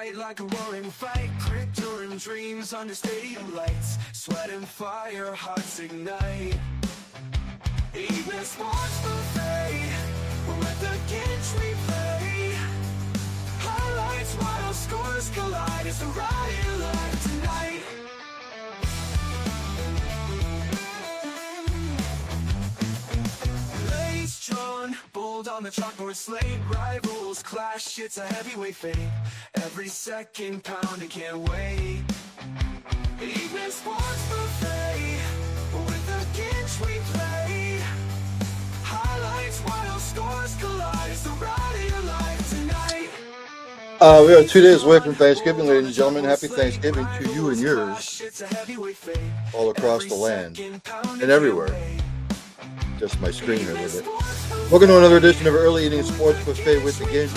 fight like a roaring fight, crypto and dreams under stadium lights, sweat and fire, hearts ignite. Evening sports buffet, we'll let the Ginch replay. Highlights, wild scores collide, it's a riot live tonight. Lace drawn, bold on the chalkboard slate, rivals clash, it's a heavyweight fate. Every second pounding, can't wait. Evening sports buffet, with the Ginch replay. Highlights, wild scores collide, it's the ride of your life tonight. We are 2 days away from Thanksgiving, ladies and gentlemen. Happy Thanksgiving to you and yours all across the land and everywhere. Just my screen here with it. Welcome to another edition of Early Eating Sports Buffet with the Ginch.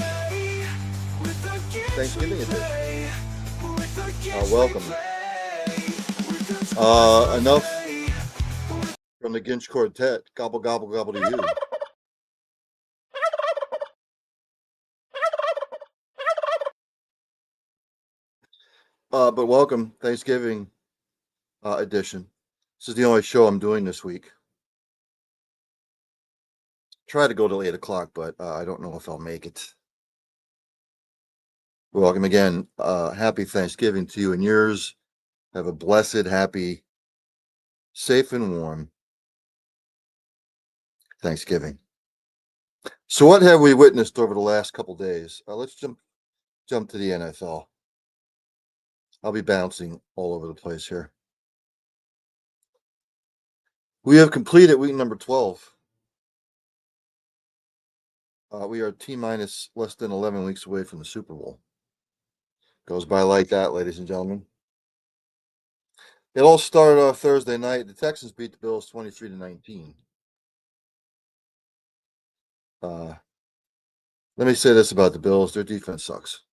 Thanksgiving edition. Welcome. Enough from the Ginch Quartet. Gobble, gobble, gobble to you. But welcome, Thanksgiving edition. This is the only show I'm doing this week. Try to go till 8 o'clock, but I don't know if I'll make it. Welcome again. Happy Thanksgiving to you and yours. Have a blessed, happy, safe, and warm Thanksgiving. So what have we witnessed over the last couple days? Let's jump to the NFL. I'll be bouncing all over the place here. We have completed week number 12. We are T-minus less than 11 weeks away from the Super Bowl. Goes by like that, ladies and gentlemen. It all started off Thursday night. The Texans beat the Bills 23-19. Let me say this about the Bills. Their defense sucks.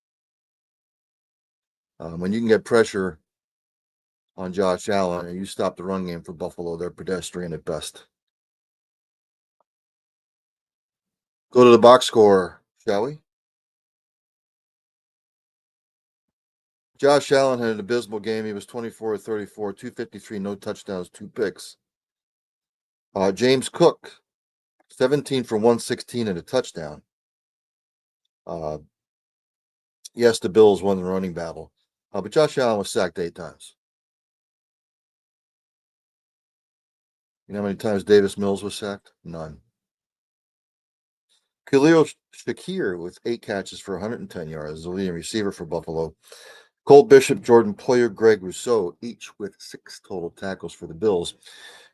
When you can get pressure on Josh Allen and you stop the run game for Buffalo, they're pedestrian at best. Go to the box score, shall we? Josh Allen had an abysmal game. He was 24 of 34, 253, no touchdowns, 2 picks. James Cook, 17 for 116 and a touchdown. Yes, the Bills won the running battle, but Josh Allen was sacked 8 times. You know how many times Davis Mills was sacked? None. Khalil Shakir with 8 catches for 110 yards, the leading receiver for Buffalo. Cole Bishop, Jordan Poyer, Greg Rousseau, each with 6 total tackles for the Bills.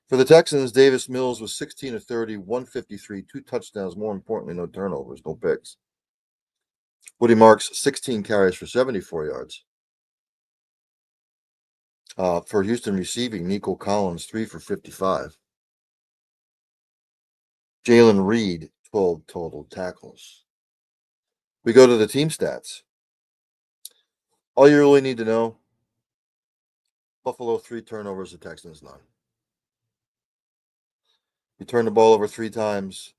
For the Texans, Davis Mills was 16 of 30, 153, 2 touchdowns. More importantly, no turnovers, no picks. Woody Marks, 16 carries for 74 yards. For Houston receiving, Nico Collins, 3 for 55. Jalen Reed, 12 total tackles. We go to the team stats. All you really need to know, Buffalo 3 turnovers, the Texans none. You turn the ball over 3 times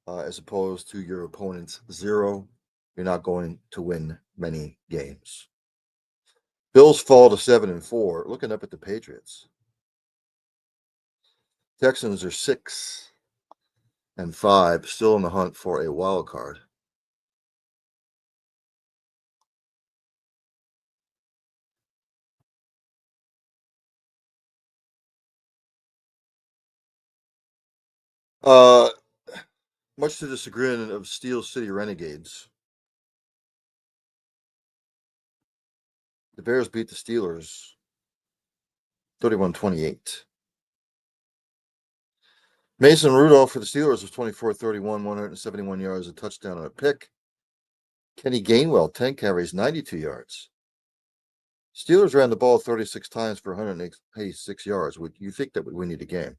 as opposed to your opponent's 0. You're not going to win many games. Bills fall to 7-4. Looking up at the Patriots. Texans are 6-5, still in the hunt for a wild card. Much to the chagrin of Steel City Renegades, the Bears beat the Steelers 31-28. Mason Rudolph for the Steelers was 24-31, 171 yards, a touchdown and a pick. Kenny Gainwell, 10 carries, 92 yards. Steelers ran the ball 36 times for 186 yards. You think that would win you the game.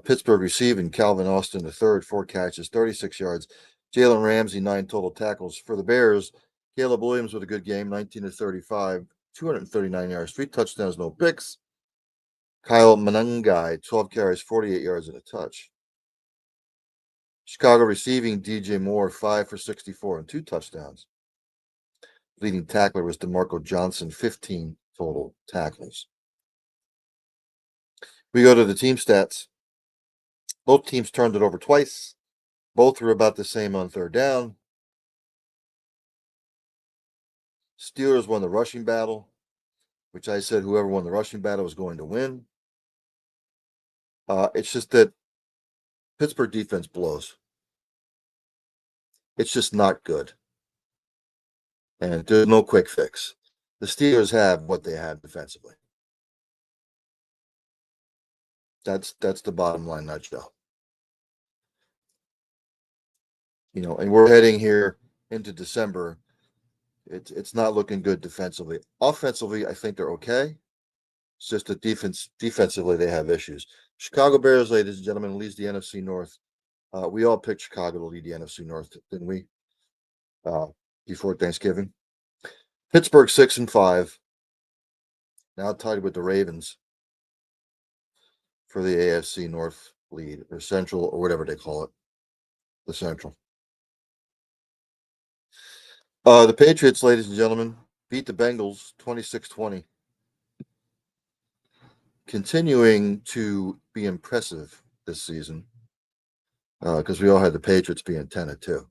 Pittsburgh receiving, Calvin Austin III, 4 catches, 36 yards. Jalen Ramsey, 9 total tackles. For the Bears, Caleb Williams with a good game, 19 of 35, 239 yards, 3 touchdowns, no picks. Kyle Manungai, 12 carries, 48 yards and a touch. Chicago receiving, DJ Moore, 5 for 64 and 2 touchdowns. Leading tackler was DeMarco Johnson, 15 total tackles. We go to the team stats. Both teams turned it over twice. Both were about the same on third down. Steelers won the rushing battle, which I said whoever won the rushing battle was going to win. It's just that Pittsburgh defense blows. It's just not good. And there's no quick fix. The Steelers have what they have defensively. That's the bottom line nutshell. And we're heading here into December. It's not looking good defensively. Offensively, I think they're okay. It's just that defensively they have issues. Chicago Bears, ladies and gentlemen, leads the NFC North. We all picked Chicago to lead the NFC North, didn't we? Before Thanksgiving. Pittsburgh 6-5. Now tied with the Ravens for the AFC North lead, or Central, or whatever they call it. The Central. The Patriots, ladies and gentlemen, beat the Bengals 26-20. Continuing to be impressive this season, because we all had the Patriots being 10-2.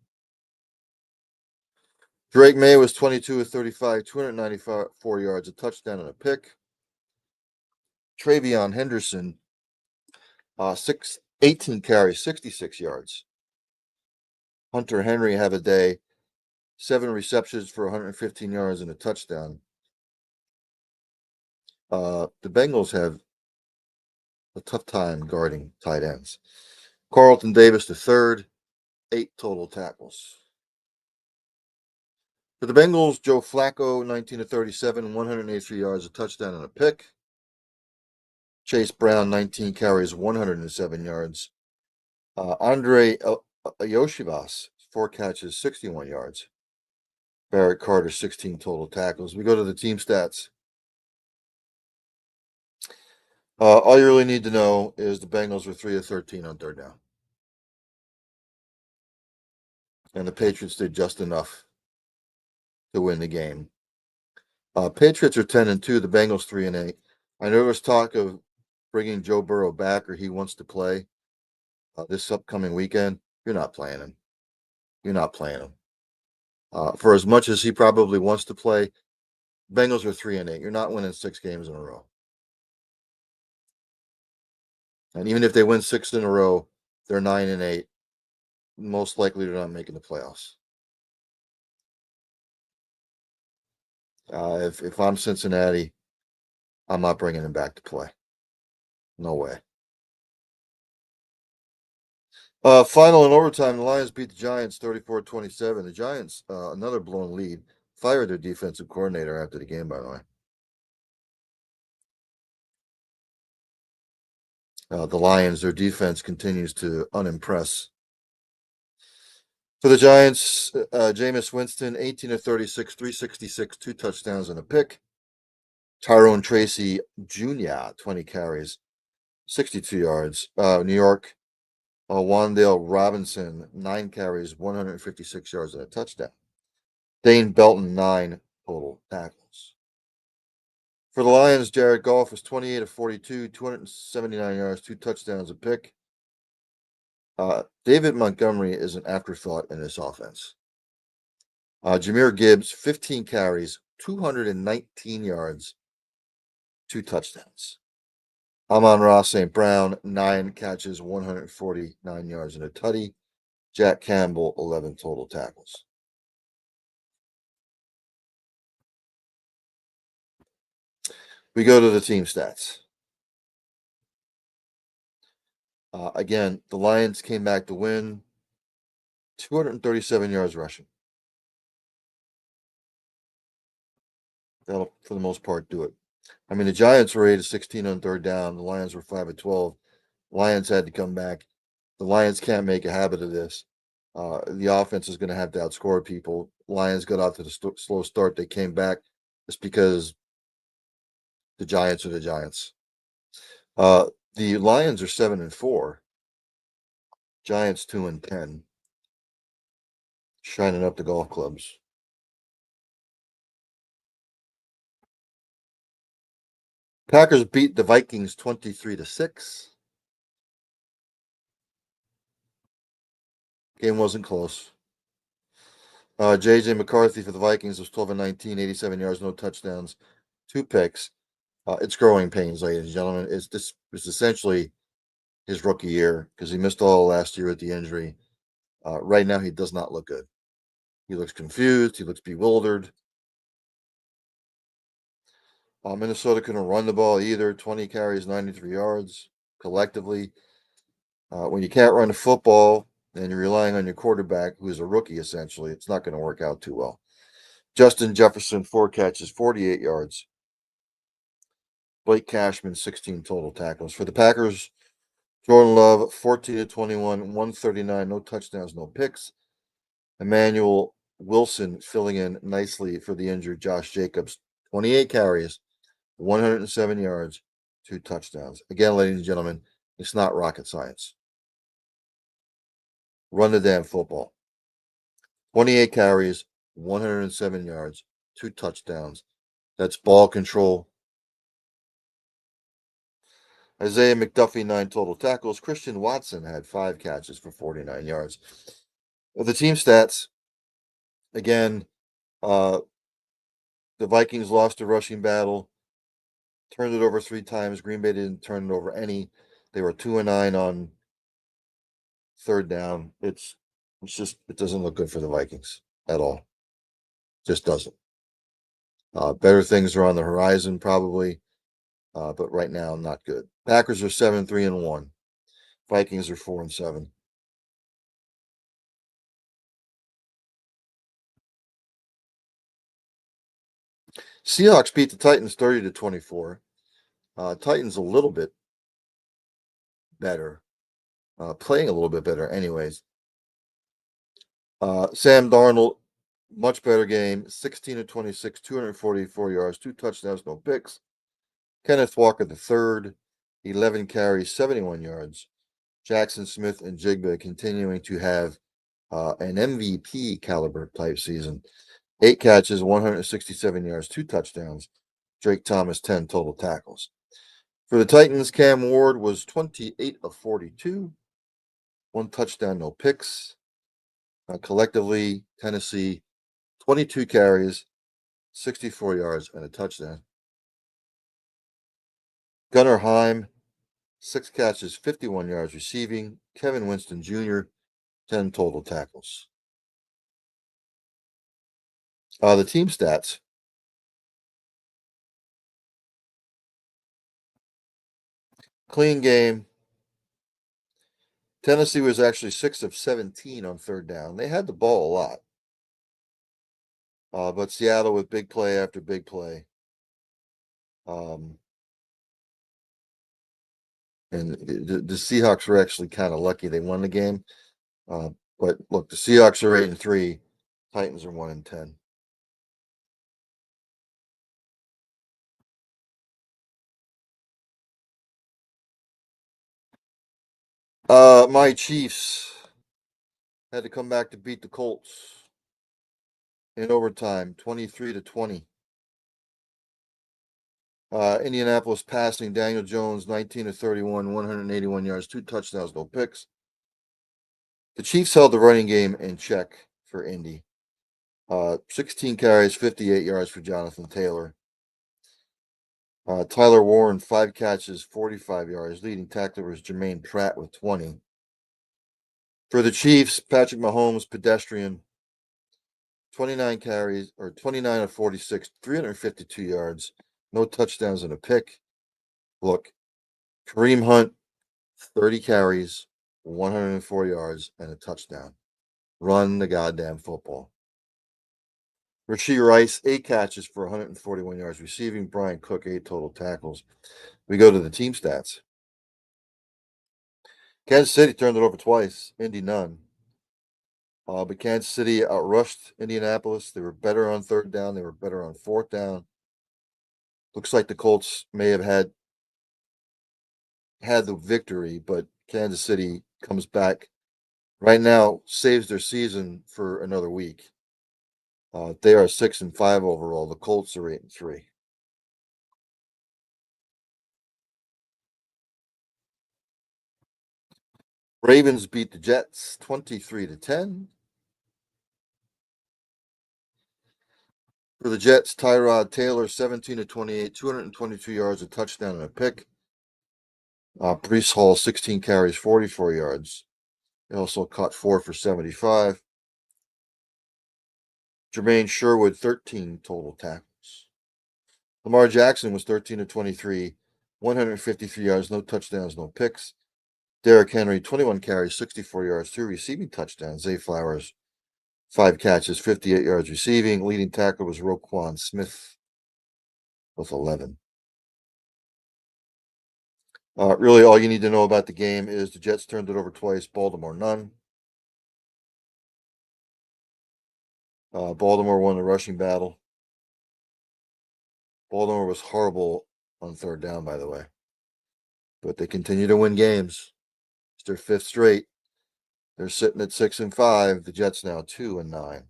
Drake May was 22 of 35, 294 yards, a touchdown and a pick. Travion Henderson, 18 carries, 66 yards. Hunter Henry have a day, 7 receptions for 115 yards and a touchdown. The Bengals have a tough time guarding tight ends. Carlton Davis, the third, 8 total tackles. For the Bengals, Joe Flacco, 19 of 37, 183 yards, a touchdown and a pick. Chase Brown, 19 carries, 107 yards. Andre Yoshivas, 4 catches, 61 yards. Barrett Carter, 16 total tackles. We go to the team stats. All you really need to know is the Bengals were 3 of 13 on third down. And the Patriots did just enough to win the game. Patriots are 10-2, the Bengals 3-8. I know there's talk of bringing Joe Burrow back, or he wants to play this upcoming weekend. You're not playing him. You're not playing him. For as much as he probably wants to play, Bengals are 3-8. You're not winning 6 games in a row. And even if they win 6 in a row, they're 9-8. Most likely they're not making the playoffs. If I'm Cincinnati, I'm not bringing him back to play. No way. Final in overtime, the Lions beat the Giants 34-27. The Giants, another blown lead, fired their defensive coordinator after the game, by the way. The Lions, their defense continues to unimpress. For the Giants, Jameis Winston, 18 of 36, 366, 2 touchdowns and a pick. Tyrone Tracy Jr., 20 carries, 62 yards. New York, Wan'Dale Robinson, 9 carries, 156 yards and a touchdown. Dane Belton, 9 total tackles. For the Lions, Jared Goff was 28 of 42, 279 yards, 2 touchdowns, a pick. David Montgomery is an afterthought in this offense. Jahmyr Gibbs, 15 carries, 219 yards, 2 touchdowns. Amon-Ra St. Brown, 9 catches, 149 yards and a tutty. Jack Campbell, 11 total tackles. We go to the team stats. Again, the Lions came back to win. 237 yards rushing. That'll, for the most part, do it. I mean, the Giants were 8 of 16 on third down. The Lions were 5 of 12. Lions had to come back. The Lions can't make a habit of this. The offense is going to have to outscore people. Lions got out to the slow start. They came back just because the Giants are the Giants. The Lions are 7-4. Giants 2-10. Shining up the golf clubs. Packers beat the Vikings 23-6. Game wasn't close. J.J. McCarthy for the Vikings was 12 and 19, 87 yards, no touchdowns, 2 picks. It's growing pains, ladies and gentlemen. This is essentially his rookie year because he missed all last year with the injury. Right now, he does not look good. He looks confused. He looks bewildered. Minnesota couldn't run the ball either. 20 carries, 93 yards collectively. When you can't run the football and you're relying on your quarterback, who's a rookie essentially, it's not going to work out too well. Justin Jefferson, 4 catches, 48 yards. Blake Cashman, 16 total tackles. For the Packers, Jordan Love, 14-21, 139, no touchdowns, no picks. Emmanuel Wilson filling in nicely for the injured Josh Jacobs, 28 carries, 107 yards, 2 touchdowns. Again, ladies and gentlemen, it's not rocket science. Run the damn football. 28 carries, 107 yards, 2 touchdowns. That's ball control. Isaiah McDuffie, 9 total tackles. Christian Watson had 5 catches for 49 yards. The team stats, again, the Vikings lost a rushing battle, turned it over 3 times. Green Bay didn't turn it over any. They were 2-9 on third down. It doesn't look good for the Vikings at all. Just doesn't. Better things are on the horizon, probably, but right now, not good. Packers are 7-3-1. Vikings are 4-7. Seahawks beat the Titans 30-24. Titans a little bit better, playing a little bit better, anyways. Sam Darnold, much better game, 16-26, 244 yards, 2 touchdowns, no picks. Kenneth Walker III, 11 carries, 71 yards. Jackson Smith and Jigba continuing to have an MVP caliber type season. 8 catches, 167 yards, 2 touchdowns. Drake Thomas, 10 total tackles. For the Titans, Cam Ward was 28 of 42, 1 touchdown, no picks. Collectively, Tennessee, 22 carries, 64 yards, and a touchdown. Gunnar Heim, 6 catches, 51 yards receiving. Kevin Winston Jr., 10 total tackles. The team stats. Clean game. Tennessee was actually 6 of 17 on third down. They had the ball a lot. But Seattle with big play after big play. And the Seahawks were actually kind of lucky. They won the game. But look, the Seahawks are 8-3. Titans are 1-10. My Chiefs had to come back to beat the Colts in overtime, 23-20. Indianapolis passing, Daniel Jones, 19-31, 181 yards, 2 touchdowns, no picks. The Chiefs held the running game in check for Indy. 16 carries, 58 yards for Jonathan Taylor. Tyler Warren, 5 catches, 45 yards. Leading tackler was Jermaine Pratt with 20. For the Chiefs, Patrick Mahomes, pedestrian, 29 carries, or 29 of 46, 352 yards, no touchdowns and a pick. Look, Kareem Hunt, 30 carries, 104 yards, and a touchdown. Run the goddamn football. Rashee Rice, 8 catches for 141 yards receiving. Brian Cook, 8 total tackles. We go to the team stats. Kansas City turned it over twice, Indy none. But Kansas City outrushed Indianapolis. They were better on third down. They were better on fourth down. Looks like the Colts may have had the victory, but Kansas City comes back right now, saves their season for another week. They are 6-5 overall. The Colts are 8-3. Ravens beat the Jets 23-10. For the Jets, Tyrod Taylor 17-28, 222 yards, a touchdown, and a pick. Brees Hall 16 carries, 44 yards. He also caught 4 for 75. Jermaine Sherwood 13 total tackles. Lamar Jackson was 13-23, 153 yards, no touchdowns, no picks. Derrick Henry 21 carries, 64 yards, 2 receiving touchdowns. Zay Flowers 5 catches, 58 yards receiving. Leading tackle was Roquan Smith with 11. Really, all you need to know about the game is the Jets turned it over twice, Baltimore none. Baltimore won the rushing battle. Baltimore was horrible on third down, by the way. But they continue to win games. It's their 5th straight. They're sitting at 6-5. The Jets now 2-9.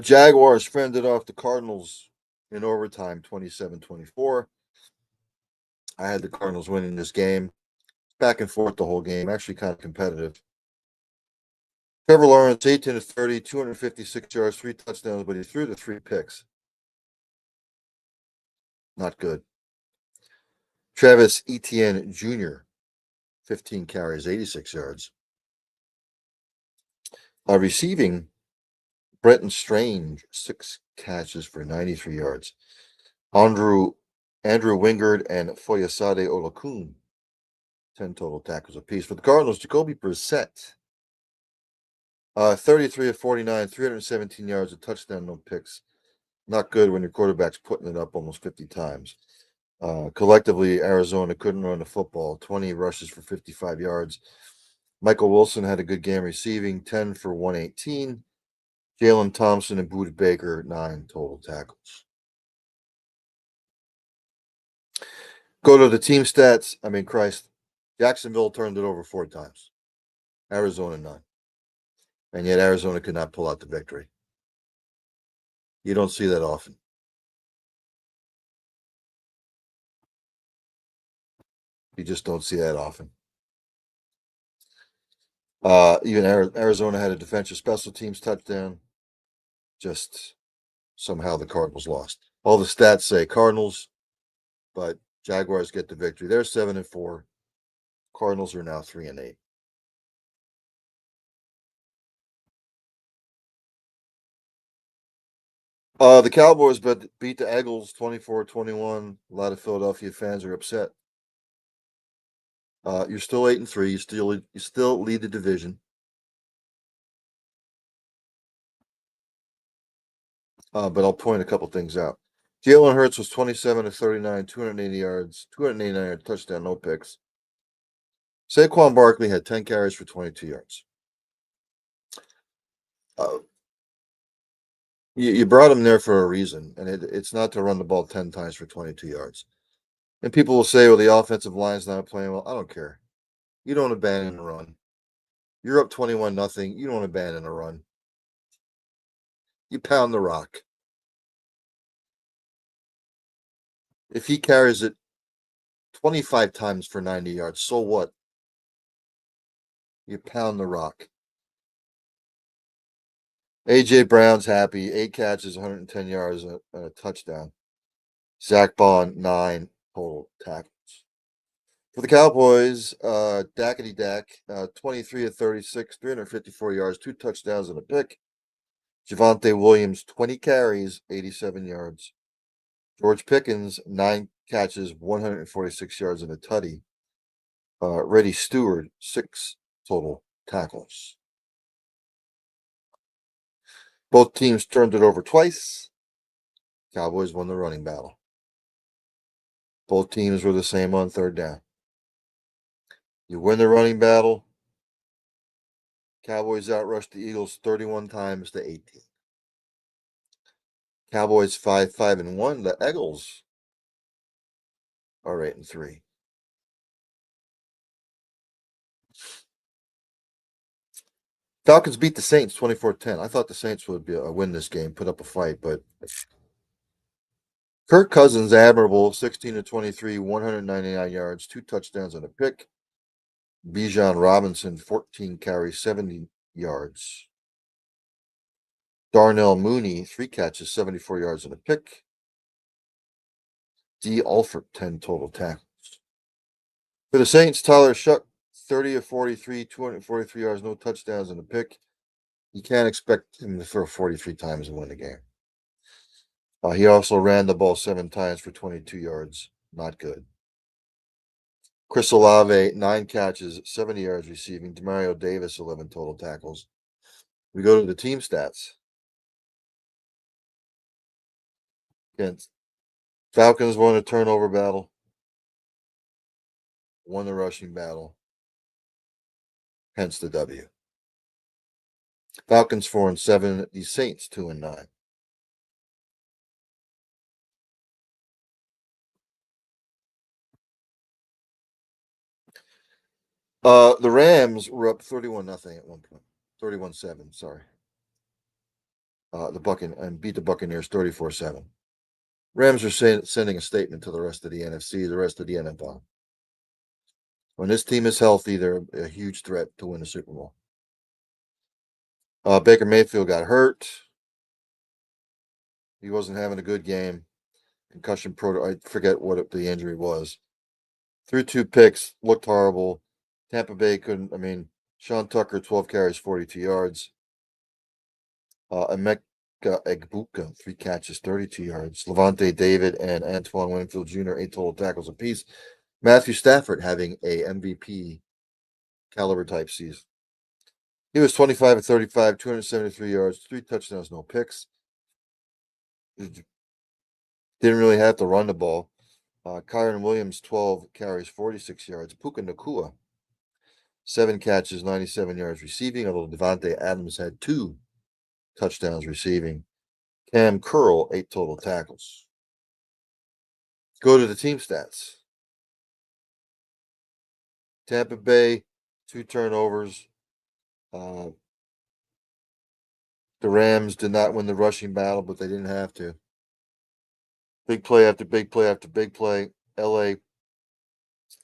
Jaguars fended off the Cardinals in overtime, 27-24. I had the Cardinals winning this game. Back and forth the whole game. Actually kind of competitive. Trevor Lawrence, 18-30, 256 yards, 3 touchdowns, but he threw the 3 picks. Not good. Travis Etienne Jr., 15 carries, 86 yards. Receiving, Brenton Strange, 6 catches for 93 yards. Andrew Wingard and Foyesade Olakun, 10 total tackles apiece. For the Cardinals, Jacoby Brissett, 33-49, 317 yards, a touchdown, no picks. Not good when your quarterback's putting it up almost 50 times. Collectively, Arizona couldn't run the football. 20 rushes for 55 yards. Michael Wilson had a good game receiving, 10 for 118. Jalen Thompson and Budda Baker, 9 total tackles. Go to the team stats. I mean, Christ, Jacksonville turned it over 4 times. Arizona, none. And yet Arizona could not pull out the victory. You don't see that often. You just don't see that often. Even Arizona had a defensive special teams touchdown. Just somehow the Cardinals lost. All the stats say Cardinals, but Jaguars get the victory. They're 7-4. Cardinals are now 3-8. The Cowboys beat the Eagles 24-21. A lot of Philadelphia fans are upset. You're still 8-3. You still lead the division. But I'll point a couple things out. Jalen Hurts was 27-39, 280 yards, 289 yard touchdown, no picks. Saquon Barkley had 10 carries for 22 yards. You brought him there for a reason, and it's not to run the ball 10 times for 22 yards. And people will say, well, the offensive line's not playing well. I don't care. You don't abandon a run. You're up 21-0. You don't abandon a run. You pound the rock. If he carries it 25 times for 90 yards, so what? You pound the rock. A.J. Brown's happy. 8 catches, 110 yards, and a touchdown. Zach Bond, 9 total tackles. For the Cowboys, Dackety Dak, 23-36, 354 yards, 2 touchdowns, and a pick. Javonte Williams, 20 carries, 87 yards. George Pickens, 9 catches, 146 yards, and a tutty. Reddy Stewart, 6 total tackles. Both teams turned it over twice. Cowboys won the running battle. Both teams were the same on third down. You win the running battle. Cowboys outrushed the Eagles 31 times to 18. Cowboys 5-1. The Eagles are 8-3. Falcons beat the Saints 24-10. I thought the Saints would win this game, put up a fight, but Kirk Cousins, admirable, 16 to 23, 199 yards, 2 touchdowns and a pick. Bijan Robinson, 14 carries, 70 yards. Darnell Mooney, 3 catches, 74 yards and a pick. D. Alford, 10 total tackles. For the Saints, Tyler Shuck, 30 of 43, 243 yards, no touchdowns and a pick. You can't expect him to throw 43 times and win the game. He also ran the ball 7 times for 22 yards. Not good. Chris Olave, 9 catches, 70 yards receiving. Demario Davis, 11 total tackles. We go to the team stats. Again, Falcons won a turnover battle, won the rushing battle, hence the W. Falcons 4-7, the Saints 2-9. The Rams were up 31-0 at one point. 31-7, sorry. And beat the Buccaneers 34-7. Rams are sending a statement to the rest of the NFC, the rest of the NFL. When this team is healthy, they're a huge threat to win the Super Bowl. Baker Mayfield got hurt. He wasn't having a good game. Concussion I forget what the injury was. Threw 2 picks, looked horrible. Tampa Bay Sean Tucker, 12 carries, 42 yards. Emeka Egbuka, 3 catches, 32 yards. Levante David and Antoine Winfield Jr., 8 total tackles apiece. Matthew Stafford having a MVP caliber type season. He was 25 of 35, 273 yards, 3 touchdowns, no picks. Didn't really have to run the ball. Kyron Williams, 12 carries, 46 yards. Puka Nacua, 7 catches, 97 yards receiving, although Devontae Adams had 2 touchdowns receiving. Cam Curl, 8 total tackles. Go to the team stats. Tampa Bay, 2 turnovers. The Rams did not win the rushing battle, but they didn't have to. Big play after big play after big play. LA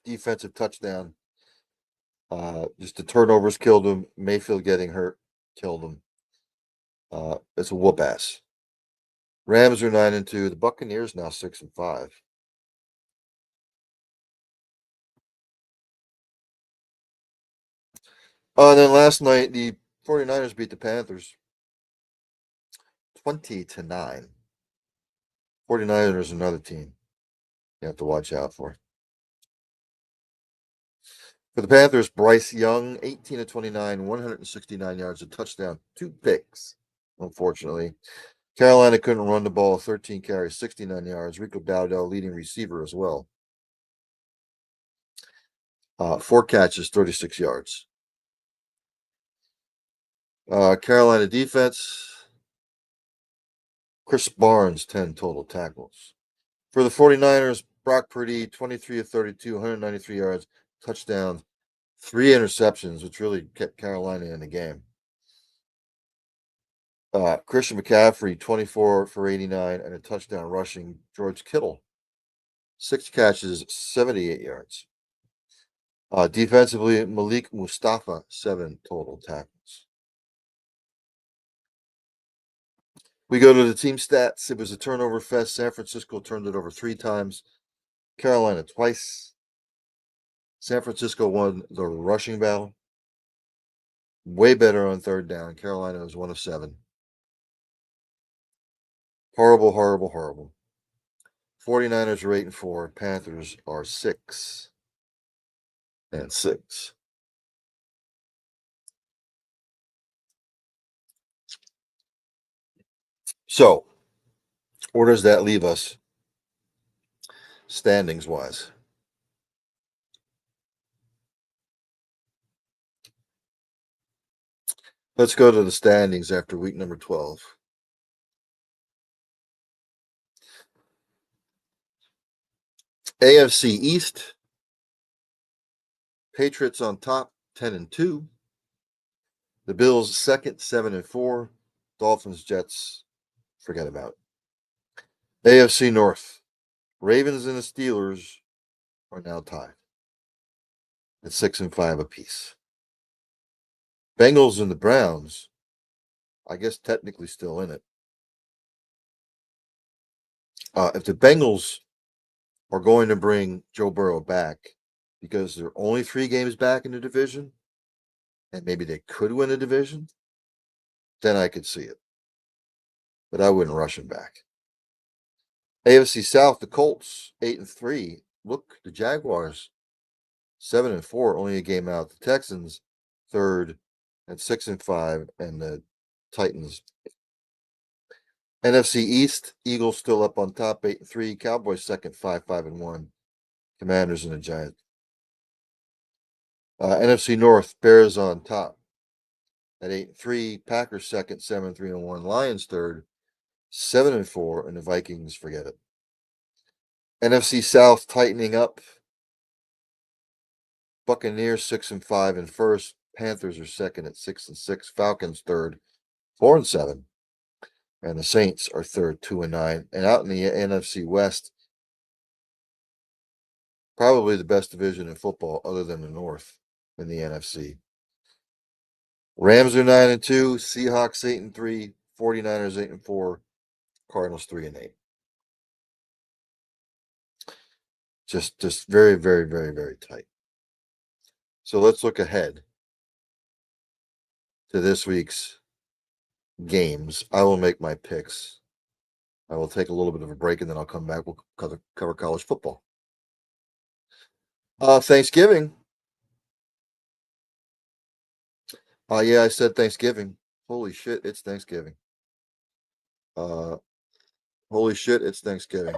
defensive touchdown. Just the turnovers killed him. Mayfield getting hurt killed him. It's a whoop ass. Rams are 9-2. The Buccaneers now 6-5. And then last night, the 49ers beat the Panthers 20-9. 49ers, another team you have to watch out for. For the Panthers, Bryce Young, 18 of 29, 169 yards, a touchdown, 2 picks, unfortunately. Carolina couldn't run the ball, 13 carries, 69 yards. Rico Dowdell, leading receiver as well. 4 catches, 36 yards. Carolina defense, Chris Barnes, 10 total tackles. For the 49ers, Brock Purdy, 23 of 32, 193 yards, touchdown, 3 interceptions, which really kept Carolina in the game. Christian McCaffrey, 24 for 89 and a touchdown rushing. George Kittle, 6 catches, 78 yards. Defensively, Malik Mustafa, 7 total tackles. We go to the team stats. It was a turnover fest. San Francisco turned it over 3 times. Carolina twice. San Francisco won the rushing battle. Way better on 3rd down. Carolina was 1 of 7. Horrible, horrible, horrible. 49ers are 8-4. Panthers are 6-6. So, where does that leave us standings wise? Let's go to the standings after week number 12. AFC East, Patriots on top, 10-2. The Bills second, 7-4. Dolphins, Jets, forget about it. AFC North. Ravens and the Steelers are now tied at 6-5 apiece. Bengals and the Browns, I guess technically still in it. If the Bengals are going to bring Joe Burrow back because they're only 3 games back in the division, and maybe they could win a division, then I could see it. But I wouldn't rush him back. AFC South, the Colts, 8-3. Look, the Jaguars, 7-4, only a game out. The Texans, third at 6-5, and the Titans. NFC East, Eagles still up on top, 8-3. Cowboys second, 5-1. Commanders and the Giants. NFC North, Bears on top at 8-3. Packers second, 7-3-1. Lions third, 7-4, and the Vikings, forget it. NFC South tightening up. Buccaneers 6-5 in first. Panthers are second at 6-6. Falcons third, 4-7. And the Saints are third, 2-9. And out in the NFC West, probably the best division in football other than the North in the NFC. Rams are 9-2, Seahawks 8-3, 49ers 8-4, Cardinals 3-8. Just very, very, very, very tight. So let's look ahead to this week's games. I will make my picks. I will take a little bit of a break and then I'll come back. We'll cover college football. Thanksgiving. Yeah, I said Thanksgiving. Holy shit, it's Thanksgiving. Holy shit, it's Thanksgiving.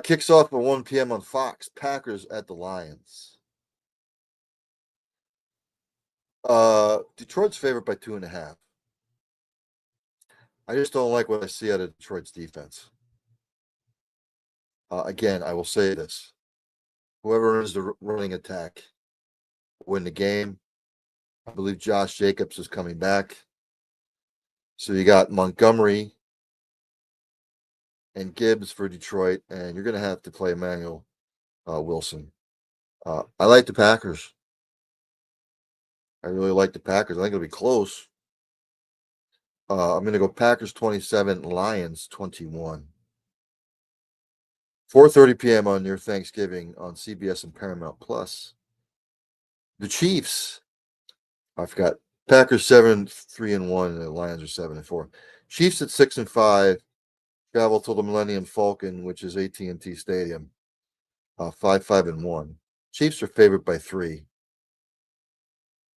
Kicks off at 1 p.m. on Fox. Packers at the Lions. Detroit's favored by 2.5. I just don't like what I see out of Detroit's defense. Again, I will say this. Whoever runs the running attack will win the game. I believe Josh Jacobs is coming back. So you got Montgomery and Gibbs for Detroit, and you're going to have to play Emmanuel Wilson. I like the Packers. I really like the Packers. I think it'll be close. I'm going to go Packers 27, Lions 21. 4:30 p.m. on your Thanksgiving on CBS and Paramount Plus. The Chiefs. I forgot. Packers 7-3-1, and the Lions are 7-4. Chiefs at 6-5. Travel to the Millennium Falcon, which is AT&T Stadium. 5-1. Chiefs are favored by 3.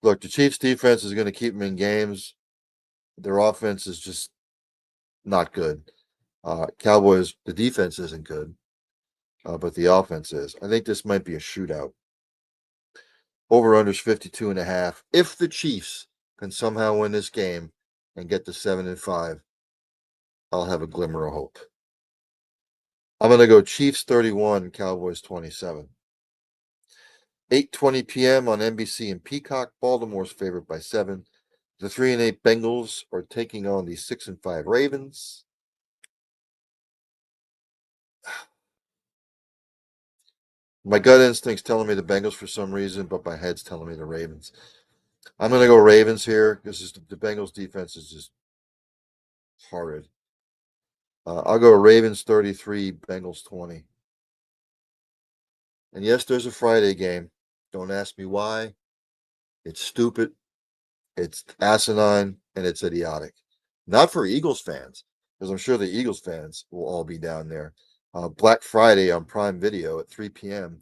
Look, the Chiefs defense is going to keep them in games. Their offense is just not good. Cowboys, the defense isn't good, but the offense is. I think this might be a shootout. Over-under's 52.5. If the Chiefs can somehow win this game and get to 7-5, I'll have a glimmer of hope. I'm going to go Chiefs 31, Cowboys 27. 8:20 p.m. on NBC and Peacock. Baltimore's favored by 7. The 3-8 Bengals are taking on the 6-5 Ravens. My gut instinct's telling me the Bengals for some reason, but my head's telling me the Ravens. I'm going to go Ravens here because the Bengals defense is just horrid. I'll go Ravens 33, Bengals 20. And yes, there's a Friday game. Don't ask me why. It's stupid. It's asinine, and it's idiotic. Not for Eagles fans, because I'm sure the Eagles fans will all be down there. Black Friday on Prime Video at 3 p.m.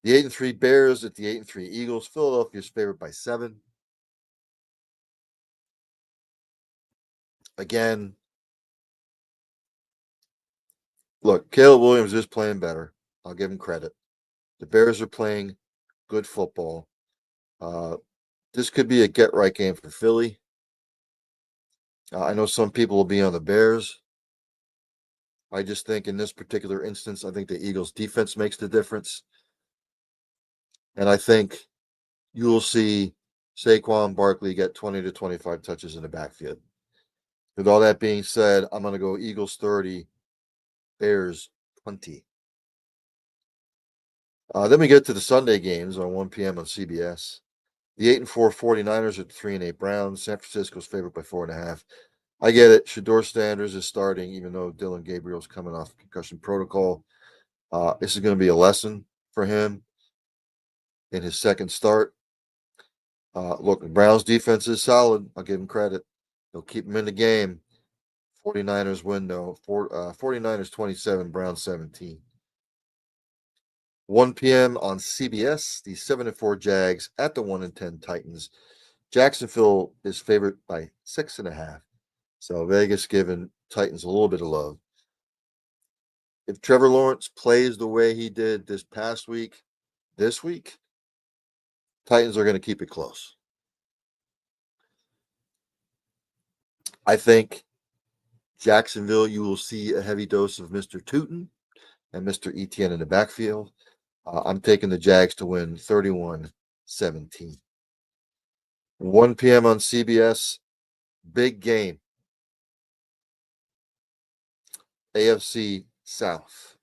The 8-3 Bears at the 8-3 Eagles. Philadelphia's favored by 7. Again, look, Caleb Williams is playing better. I'll give him credit. The Bears are playing good football. This could be a get-right game for Philly. I know some people will be on the Bears. I just think in this particular instance, I think the Eagles' defense makes the difference. And I think you will see Saquon Barkley get 20 to 25 touches in the backfield. With all that being said, I'm going to go Eagles 30, Bears 20. Then we get to the Sunday games on 1 p.m. on CBS. The 8-4 49ers at the 3-8 Browns. San Francisco's favored by 4.5. I get it. Shador Sanders is starting, even though Dylan Gabriel's coming off concussion protocol. This is going to be a lesson for him in his second start. Look, the Browns defense is solid. I'll give him credit. They'll keep him in the game. 49ers win, though. 49ers 27, Browns 17. 1 p.m. on CBS, the 7-4 Jags at the 1-10 Titans. Jacksonville is favored by 6.5. So Vegas giving Titans a little bit of love. If Trevor Lawrence plays the way he did this week, Titans are going to keep it close. I think Jacksonville, you will see a heavy dose of Mr. Tootin and Mr. Etienne in the backfield. I'm taking the Jags to win 31-17. 1 p.m. on CBS, big game. AFC South.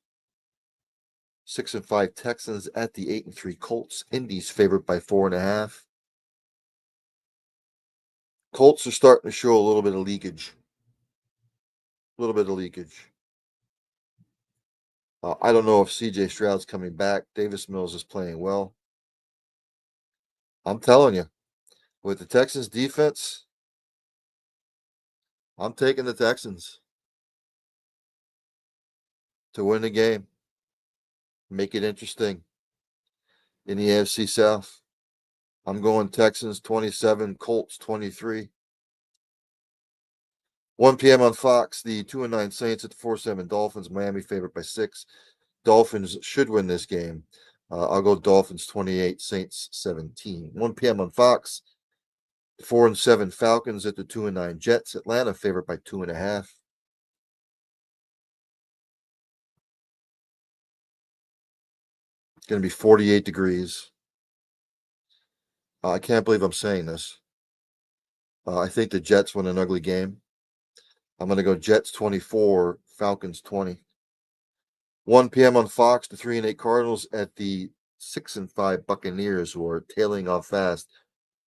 6-5 Texans at the 8-3 Colts. Indy's favored by 4.5. Colts are starting to show a little bit of leakage. I don't know if CJ Stroud's coming back. Davis Mills is playing well. I'm telling you, with the Texans defense, I'm taking the Texans to win the game. Make it interesting in the AFC South. I'm going Texans 27, Colts 23. 1 p.m. on Fox, the 2-9 Saints at the 4-7 Dolphins. Miami favored by 6. Dolphins should win this game. I'll go Dolphins 28, Saints 17. 1 p.m. on Fox, 4-7 Falcons at the 2-9 Jets. Atlanta favored by 2.5. It's going to be 48 degrees. I can't believe I'm saying this. I think the Jets win an ugly game. I'm going to go Jets 24, Falcons 20. 1 p.m. on Fox, the 3-8 Cardinals at the 6-5 Buccaneers, who are tailing off fast.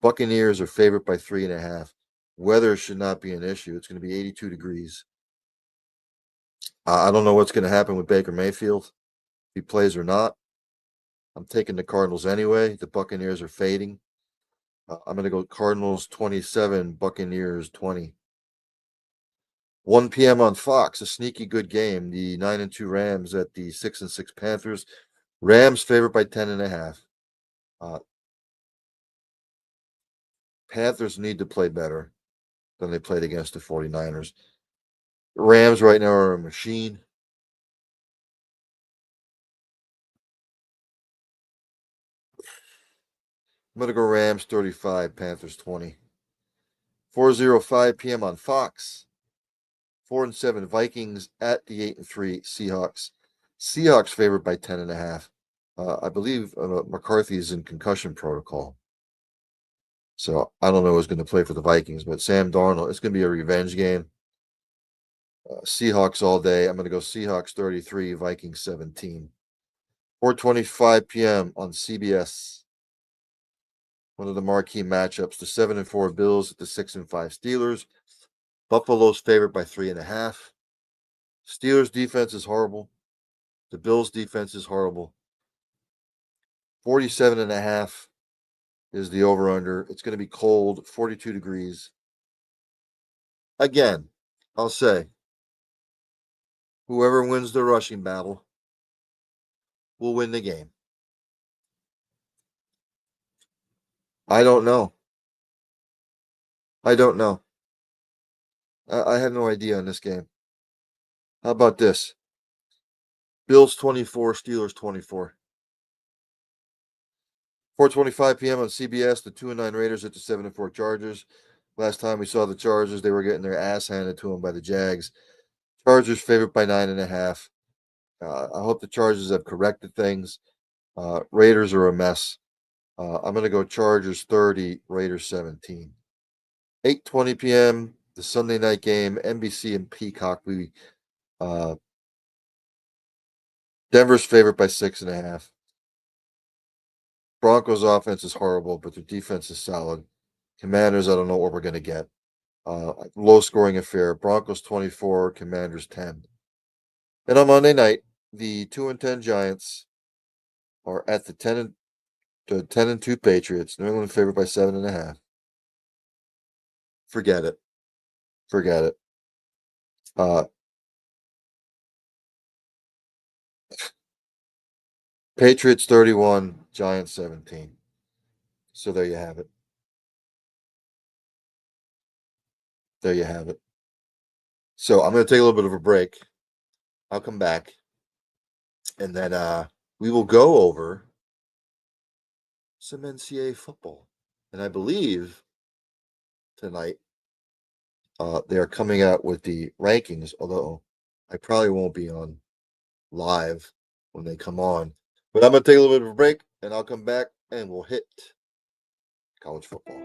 Buccaneers are favored by 3.5. Weather should not be an issue. It's going to be 82 degrees. I don't know what's going to happen with Baker Mayfield, if he plays or not. I'm taking the Cardinals anyway. The Buccaneers are fading. I'm going to go Cardinals 27, Buccaneers 20. 1 p.m. on Fox, a sneaky good game. The 9-2 Rams at the 6-6 Panthers. Rams favored by 10.5. Panthers need to play better than they played against the 49ers. Rams right now are a machine. I'm going to go Rams 35, Panthers 20. 4:05 p.m. on Fox. 4-7 Vikings at the 8-3 Seahawks. Seahawks favored by 10.5. I believe McCarthy is in concussion protocol. So I don't know who's going to play for the Vikings, but Sam Darnold, it's going to be a revenge game. Seahawks all day. I'm going to go Seahawks 33, Vikings 17. 4:25 p.m. on CBS. One of the marquee matchups, the 7-4 Bills at the 6-5 Steelers. Buffalo's favored by 3.5. Steelers defense is horrible. The Bills defense is horrible. 47.5 is the over-under. It's going to be cold, 42 degrees. Again, I'll say, whoever wins the rushing battle will win the game. I don't know. I have no idea on this game. How about this? Bills 24, Steelers 24. 4:25 p.m. on CBS, the 2-9 Raiders at the 7-4 Chargers. Last time we saw the Chargers, they were getting their ass handed to them by the Jags. Chargers favored by 9.5. I hope the Chargers have corrected things. Raiders are a mess. I'm going to go Chargers 30, Raiders 17. 8:20 p.m. the Sunday night game, NBC and Peacock. Denver's favorite by 6.5. Broncos offense is horrible, but their defense is solid. Commanders, I don't know what we're going to get. Low scoring affair. Broncos 24, Commanders 10. And on Monday night, the 2-10 Giants are at the 10-2 Patriots. New England favored by 7.5. Forget it. Forget it. Patriots 31, Giants 17. So there you have it. There you have it. So I'm going to take a little bit of a break. I'll come back, and then we will go over some NCAA football. And I believe tonight they are coming out with the rankings, although I probably won't be on live when they come on. But I'm going to take a little bit of a break, and I'll come back, and we'll hit college football.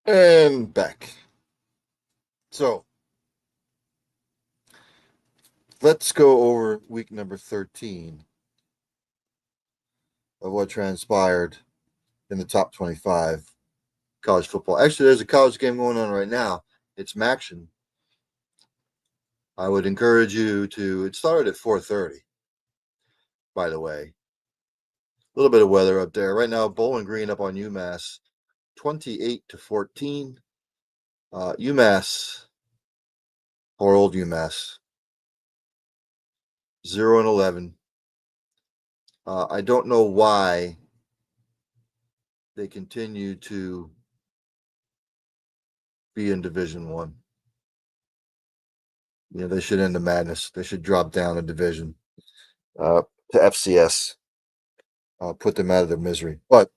And back. So let's go over week number 13 of what transpired in the top 25 college football. Actually, there's a college game going on right now. It's Maction. I would encourage you to. It started at 4:30. By the way, a little bit of weather up there right now. Bowling Green up on UMass, 28-14. UMass, or old UMass, 0-11. I don't know why they continue to be in Division One. They should end the madness. They should drop down a division to FCS, put them out of their misery. But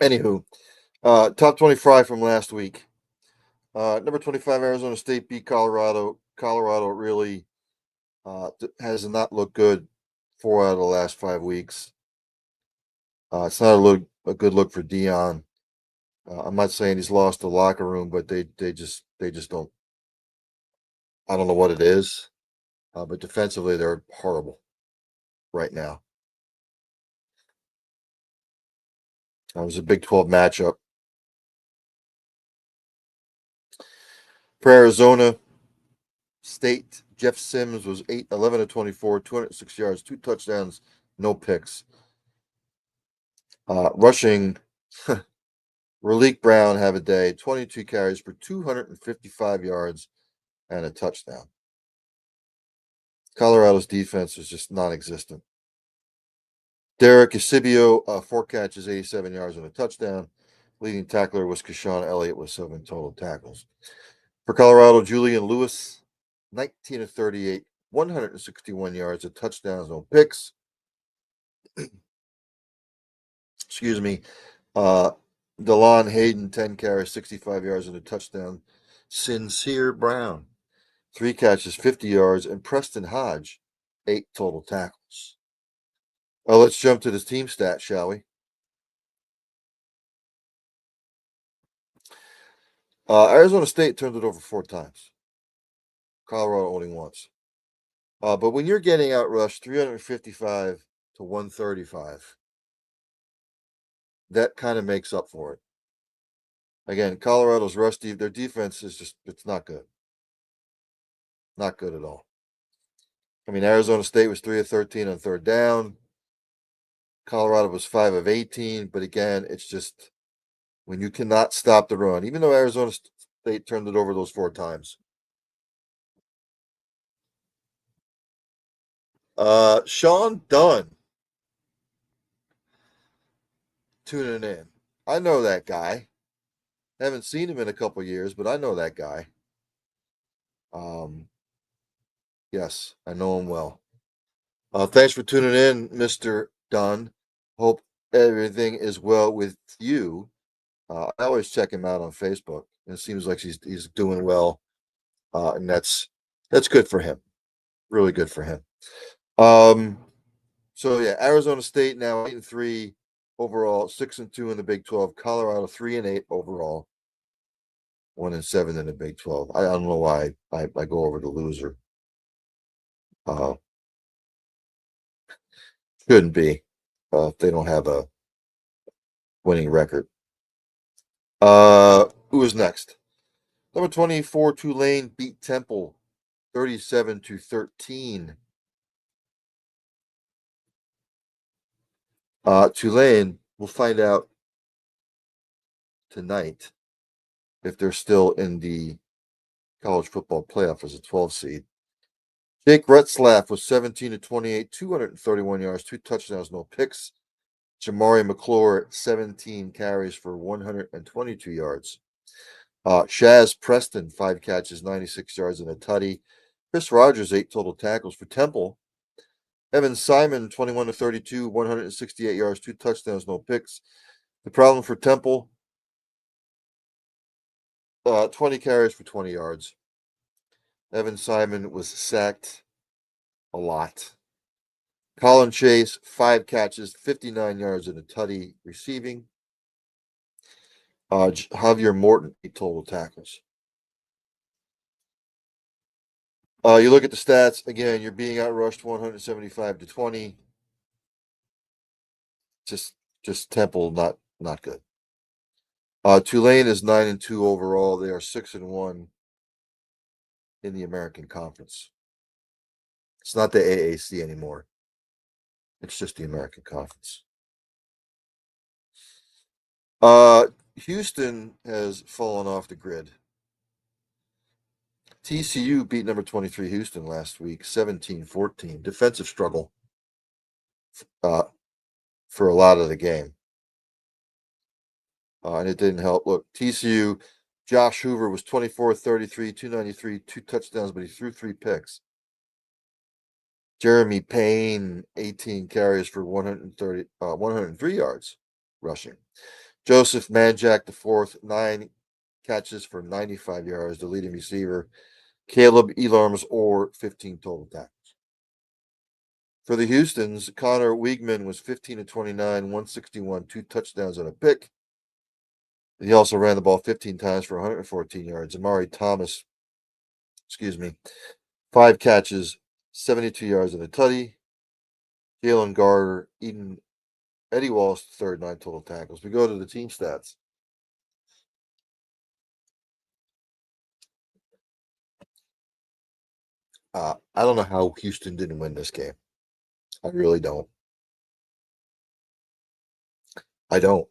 anywho, top 25 from last week. Number 25, Arizona State beat Colorado. Colorado really has not looked good 4 out of the last 5 weeks. It's not a good look for Dion. I'm not saying he's lost the locker room, but they just don't. I don't know what it is, but defensively they're horrible right now. It was a Big 12 matchup. For Arizona State, Jeff Sims was 11 of 24, 206 yards, 2 touchdowns, no picks. Rushing, Raleek Brown have a day, 22 carries for 255 yards and a touchdown. Colorado's defense was just non-existent. Derek Eusebio, 4 catches, 87 yards and a touchdown. Leading tackler was Keshawn Elliott with 7 total tackles. For Colorado, Julian Lewis, 19 of 38, 161 yards, a touchdown, no picks. Excuse me. DeLon Hayden, 10 carries, 65 yards, and a touchdown. Sincere Brown, 3 catches, 50 yards, and Preston Hodge, 8 total tackles. Let's jump to the team stat, shall we? Arizona State turned it over 4 times. Colorado only once. But when you're getting outrushed 355 to 135, that kind of makes up for it. Again, Colorado's rusty. Their defense is it's not good. Not good at all. I mean, Arizona State was 3 of 13 on third down. Colorado was 5 of 18. But again, it's just when you cannot stop the run, even though Arizona State turned it over those 4 times. Sean Dunn tuning in. I know that guy. Haven't seen him in a couple years, but I know that guy. Yes, I know him well. Thanks for tuning in, Mr. Dunn. Hope everything is well with you. I always check him out on Facebook. And it seems like he's doing well, and that's good for him. Really good for him. So yeah, Arizona State now 8-3 overall, 6-2 in the Big 12. Colorado 3-8 overall, 1-7 in the Big 12. I don't know why I go over the loser. Shouldn't be if they don't have a winning record. Who is next? Number 24, Tulane beat Temple 37-13. Tulane, we'll find out tonight if they're still in the college football playoff as a 12 seed. Jake Retzlaff was 17-28, 231 yards, 2 touchdowns, no picks. Jamari McClure, 17 carries for 122 yards. Shaz Preston, 5 catches, 96 yards, and a tutty. Chris Rogers, 8 total tackles for Temple. Evan Simon, 21-32, 168 yards, 2 touchdowns, no picks. The problem for Temple, 20 carries for 20 yards. Evan Simon was sacked a lot. Colin Chase, 5 catches, 59 yards, and a tutty receiving. Javier Morton, 8 total tackles. You look at the stats again. You're being outrushed 175-20. Just, just Temple, not good. Tulane is 9-2 overall. They are 6-1 in the American Conference. It's not the AAC anymore. It's just the American Conference. Houston has fallen off the grid. TCU beat number 23 Houston last week, 17-14. Defensive struggle for a lot of the game. And it didn't help. Look, TCU, Josh Hoover was 24-33, 293, 2 touchdowns, but he threw 3 picks. Jeremy Payne, 18 carries for 103 yards rushing. Joseph Manjack, the fourth, 9 catches for 95 yards, the leading receiver. Caleb Elarms or 15 total tackles. For the Houstons, Connor Wiegman was 15-29, 161, 2 touchdowns and a pick. He also ran the ball 15 times for 114 yards. Amari Thomas, 5 catches, 72 yards and a tutty. Jalen Garter, Eddie Wallace, third, 9 total tackles. We go to the team stats. I don't know how Houston didn't win this game. I really don't. I don't.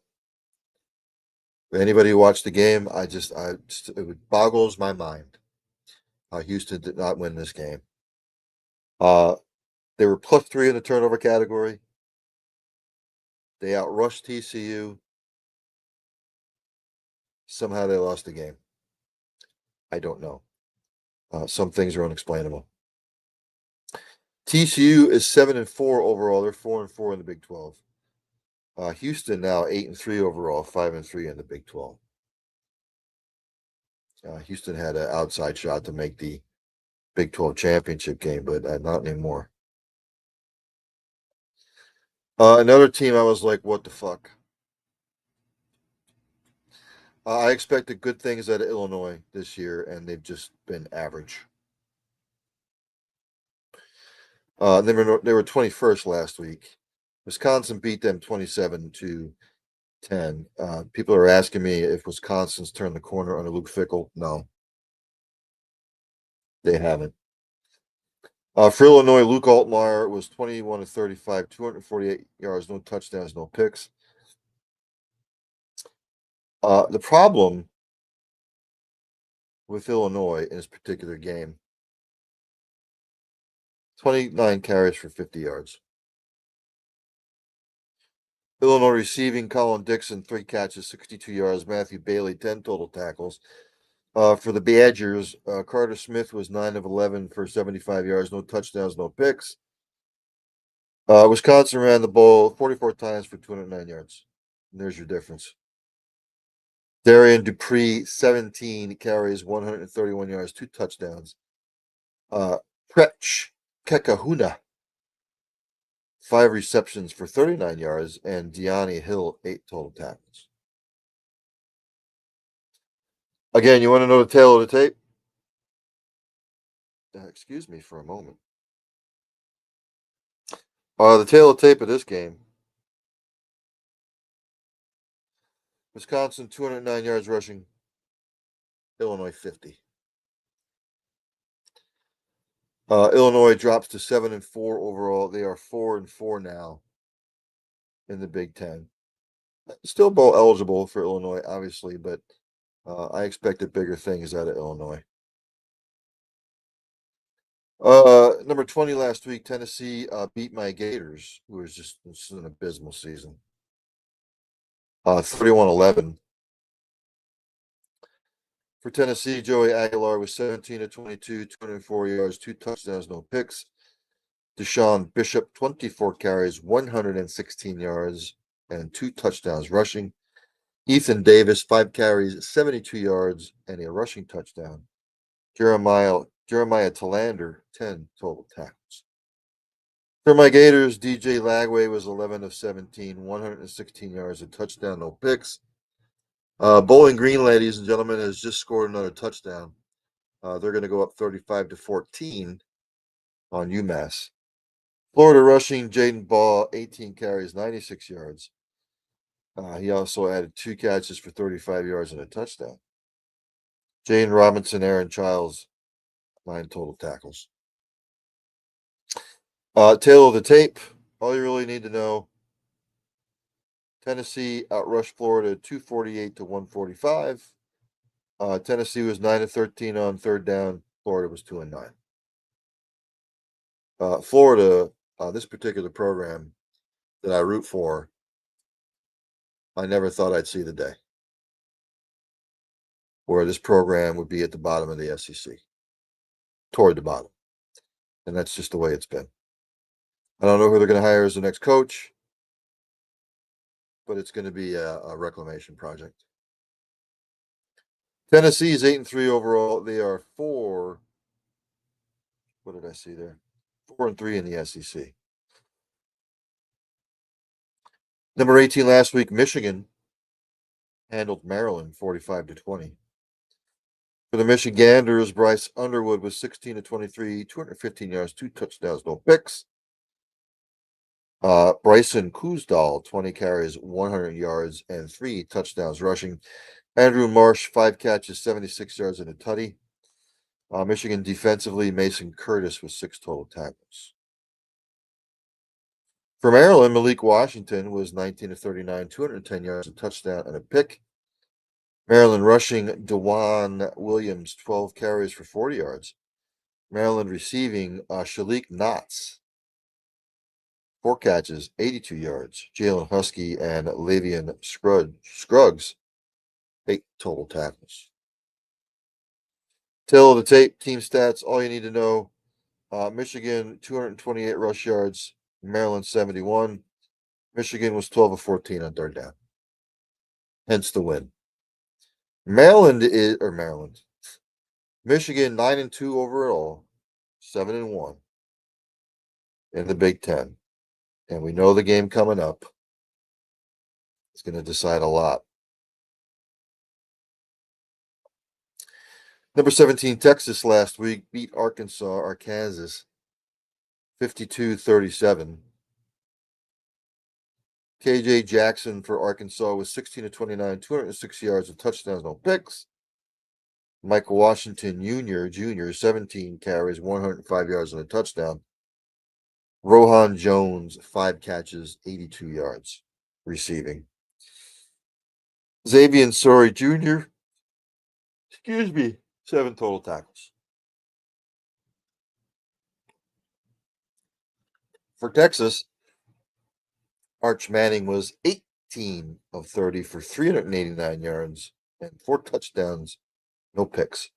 Anybody who watched the game, it boggles my mind how Houston did not win this game. They were +3 in the turnover category. They outrushed TCU. Somehow they lost the game. I don't know. Some things are unexplainable. TCU is 7-4 overall. They're 4-4 in the Big 12. Houston now 8-3 overall, 5-3 in the Big 12. Houston had an outside shot to make the Big 12 championship game, but not anymore. Another team, I was like, what the fuck? I expected good things out of Illinois this year, and they've just been average. They were 21st last week. Wisconsin beat them 27-10. People are asking me if Wisconsin's turned the corner under Luke Fickell. No, they haven't. For Illinois, Luke Altmaier was 21-35, 248 yards, no touchdowns, no picks. The problem with Illinois in this particular game, 29 carries for 50 yards. Illinois receiving, Colin Dixon, 3 catches, 62 yards. Matthew Bailey, 10 total tackles. For the Badgers, Carter Smith was 9 of 11 for 75 yards, no touchdowns, no picks. Wisconsin ran the ball 44 times for 209 yards. And there's your difference. Darian Dupree, 17 carries, 131 yards, 2 touchdowns. Prech Kekahuna, 5 receptions for 39 yards, and Deani Hill, 8 total tackles. Again, you want to know the tail of the tape? Excuse me for a moment. The tail of the tape of this game. Wisconsin, 209 yards rushing. Illinois, 50. Illinois drops to 7-4 overall. They are 4-4 now in the Big Ten. Still bowl eligible for Illinois, obviously, but I expected bigger things out of Illinois. Number 20 last week, Tennessee beat my Gators, who was just an abysmal season. 31-11. For Tennessee, Joey Aguilar was 17-22, 204 yards, 2 touchdowns, no picks. Deshaun Bishop, 24 carries, 116 yards, and 2 touchdowns rushing. Ethan Davis, 5 carries, 72 yards, and a rushing touchdown. Jeremiah Talander, 10 total tackles. For my Gators, DJ Lagway was 11 of 17, 116 yards, a touchdown, no picks. Bowling Green, ladies and gentlemen, has just scored another touchdown. They're going to go up 35-14 on UMass. Florida rushing Jaden Ball, 18 carries, 96 yards. He also added 2 catches for 35 yards and a touchdown. Jane Robinson, Aaron Childs, 9 total tackles. Tail of the tape. All you really need to know: Tennessee outrushed Florida 248-145. Tennessee was 9-13 on third down. Florida was 2-9. Florida, this particular program that I root for, I never thought I'd see the day where this program would be at the bottom of the SEC, toward the bottom. And that's just the way it's been. I don't know who they're going to hire as the next coach, but it's going to be a reclamation project. Tennessee is 8-3 overall. They are 4. What did I see there? 4-3 in the SEC. Number 18 last week, Michigan handled Maryland 45-20. For the Michiganders, Bryce Underwood was 16-23, 215 yards, 2 touchdowns, no picks. Bryson Kuzdal, 20 carries, 100 yards, and 3 touchdowns rushing. Andrew Marsh, 5 catches, 76 yards, and a tutty. Michigan defensively, Mason Curtis with 6 total tackles. For Maryland, Malik Washington was 19-39, 210 yards, a touchdown, and a pick. Maryland rushing DeJuan Williams, 12 carries for 40 yards. Maryland receiving Shalik Knotts, 4 catches, 82 yards. Jalen Husky and Lavian Scruggs, 8 total tackles. Tail of the tape, team stats, all you need to know. Michigan, 228 rush yards. Maryland, 71. Michigan was 12-14 on third down. Hence the win. Michigan, 9-2 overall, 7-1 in the Big Ten. And we know the game coming up is going to decide a lot. Number 17, Texas last week beat Arkansas 52-37. KJ Jackson for Arkansas was 16-29, 206 yards and touchdowns, no picks. Michael Washington Jr., 17 carries, 105 yards and a touchdown. Rohan Jones, 5 catches, 82 yards receiving. Xavier Sori Jr., 7 total tackles. For Texas, Arch Manning was 18 of 30 for 389 yards and 4 touchdowns, no picks.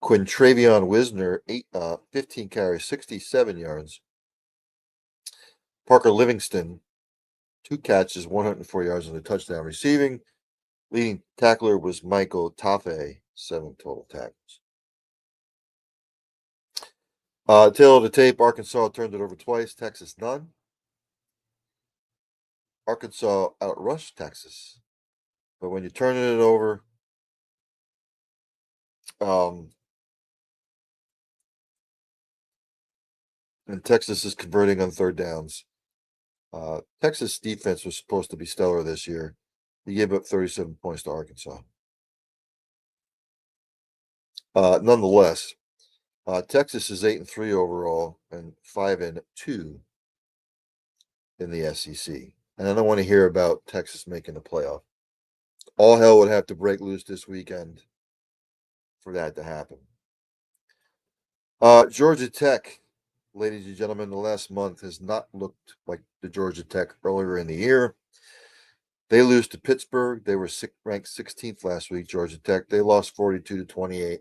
Quintravion Wisner, 15 carries, 67 yards. Parker Livingston, 2 catches, 104 yards and a touchdown receiving. Leading tackler was Michael Tafe, 7 total tackles. Tail of the tape, Arkansas turned it over twice, Texas none. Arkansas outrushed Texas. But when you're turning it over, and Texas is converting on third downs, Texas defense was supposed to be stellar this year. He gave up 37 points to Arkansas. Nonetheless, Texas is 8-3 overall and 5-2 in the SEC. And I don't want to hear about Texas making the playoff. All hell would have to break loose this weekend for that to happen. Georgia Tech, ladies and gentlemen, the last month has not looked like the Georgia Tech earlier in the year. They lose to Pittsburgh. They were ranked 16th last week, Georgia Tech. They lost 42-28.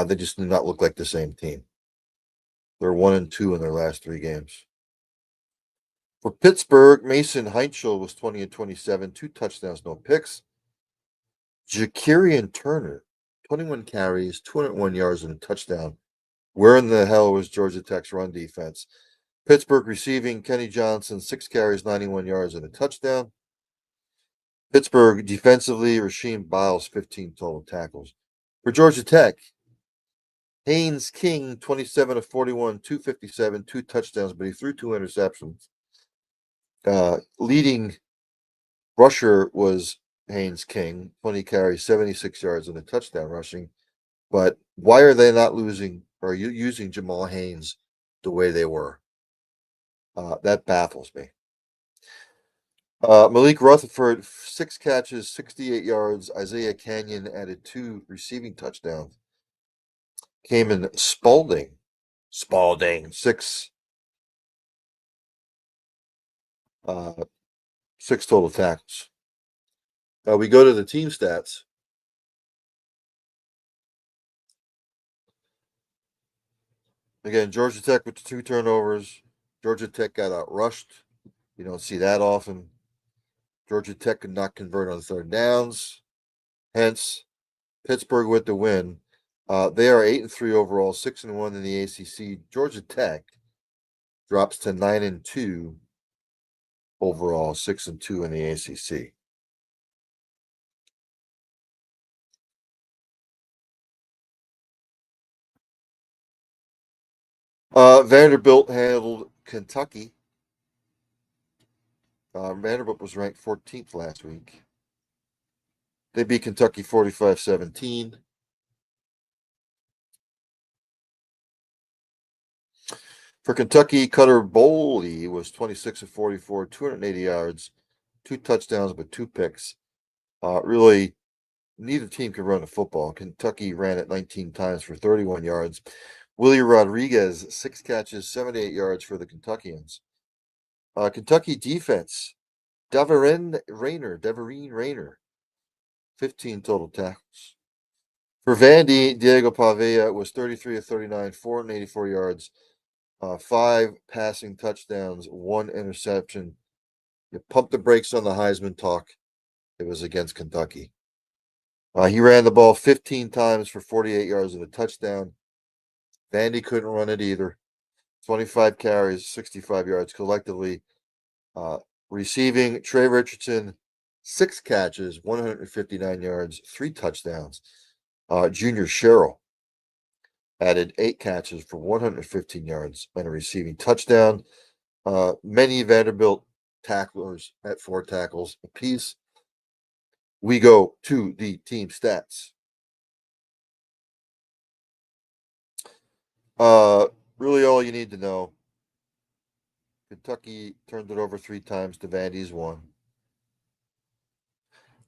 They just do not look like the same team. They're 1-2 in their last 3 games. For Pittsburgh, Mason Heinschel was 20-27, 2 touchdowns, no picks. Jakarian Turner, 21 carries, 201 yards, and a touchdown. Where in the hell was Georgia Tech's run defense? Pittsburgh receiving Kenny Johnson, 6 carries, 91 yards, and a touchdown. Pittsburgh defensively, Rasheem Biles, 15 total tackles. For Georgia Tech, Haynes King, 27 of 41, 257, two touchdowns, but he threw two interceptions. Leading rusher was Haynes King, 20 carries, 76 yards, and a touchdown rushing. But why are they not losing or using Jamal Haynes the way they were? That baffles me. Malik Rutherford, 6 catches, 68 yards. Isaiah Canyon added two receiving touchdowns. Cayman Spalding, uh, six total tackles. We go to the team stats. Again, Georgia Tech with the two turnovers. Georgia Tech got outrushed. You don't see that often. Georgia Tech could not convert on third downs. Hence, Pittsburgh with the win. They are 8-3 overall, 6-1 in the ACC. Georgia Tech drops to 9-2 overall, 6-2 in the ACC. Vanderbilt handled Kentucky. Vanderbilt was ranked 14th last week. They beat Kentucky 45-17. For Kentucky, Cutter Boley was 26 of 44, 280 yards, two touchdowns, but two picks. Really, neither team could run the football. Kentucky ran it 19 times for 31 yards. Willie Rodriguez, 6 catches, 78 yards for the Kentuckians. Kentucky defense, Devereen Rayner, 15 total tackles. For Vandy, Diego Pavia was 33 of 39, 484 yards, five passing touchdowns, one interception. You pump the brakes on the Heisman talk. It was against Kentucky. He ran the ball 15 times for 48 yards and a touchdown. Vandy couldn't run it either. 25 carries, 65 yards collectively. Receiving, Trey Richardson, 6 catches, 159 yards, three touchdowns. Junior Sherrill added 8 catches for 115 yards and a receiving touchdown. Many Vanderbilt tacklers at 4 tackles apiece. We go to the team stats. Really all you need to know. Kentucky turned it over 3 times to Vandy's 1.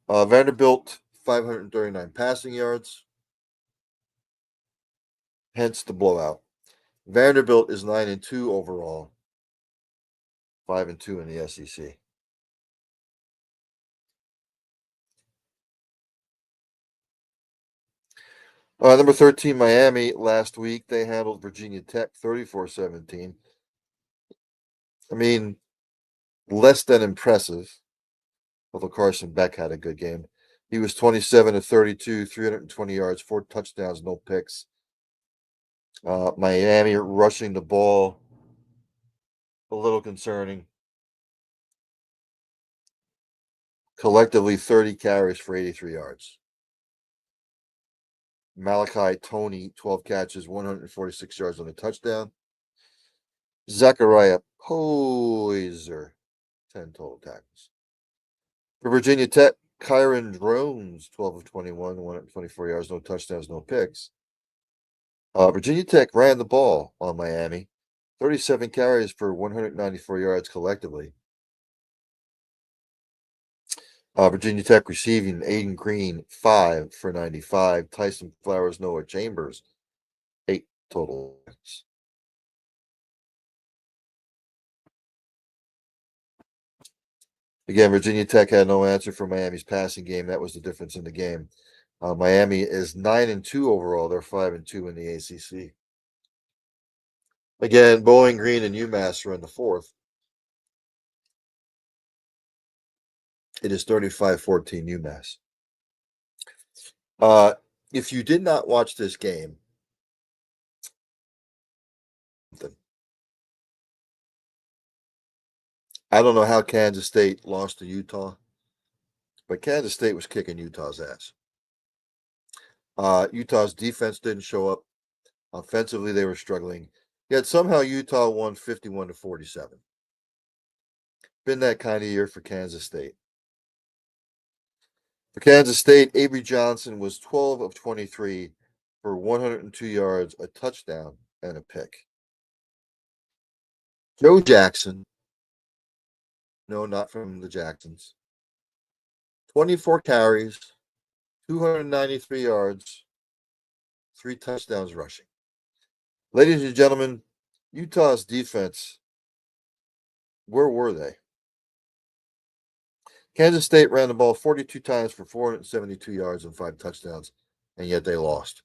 Vanderbilt, 539 passing yards, hence the blowout. Vanderbilt is 9-2 overall, 5-2 in the SEC. Number 13, Miami, last week, they handled Virginia Tech 34-17. I mean, less than impressive, although Carson Beck had a good game. He was 27 of 32, 320 yards, 4 touchdowns, no picks. Miami rushing the ball, a little concerning. Collectively, 30 carries for 83 yards. Malachi Tony, 12 catches, 146 yards on a touchdown. Zachariah Poiser, 10 total tackles. For Virginia Tech, Kyron Drones, 12 of 21, 124 yards, no touchdowns, no picks. Virginia Tech ran the ball on Miami, 37 carries for 194 yards collectively. Virginia Tech receiving Aiden Green, 5 for 95. Tyson Flowers, Noah Chambers, 8 total. Again, Virginia Tech had no answer for Miami's passing game. That was the difference in the game. Miami is 9-2 overall. They're 5-2 in the ACC. Again, Bowling Green and UMass are in the fourth. It is 35-14 UMass. If you did not watch this game, I don't know how Kansas State lost to Utah, but Kansas State was kicking Utah's ass. Utah's defense didn't show up. Offensively, they were struggling. Yet somehow Utah won 51-47. Been that kind of year for Kansas State. For Kansas State, Avery Johnson was 12 of 23 for 102 yards, a touchdown, and a pick. Joe Jackson, no, not from the Jacksons, 24 carries, 293 yards, 3 touchdowns rushing. Ladies and gentlemen, Utah's defense, where were they? Kansas State ran the ball 42 times for 472 yards and 5 touchdowns, and yet they lost.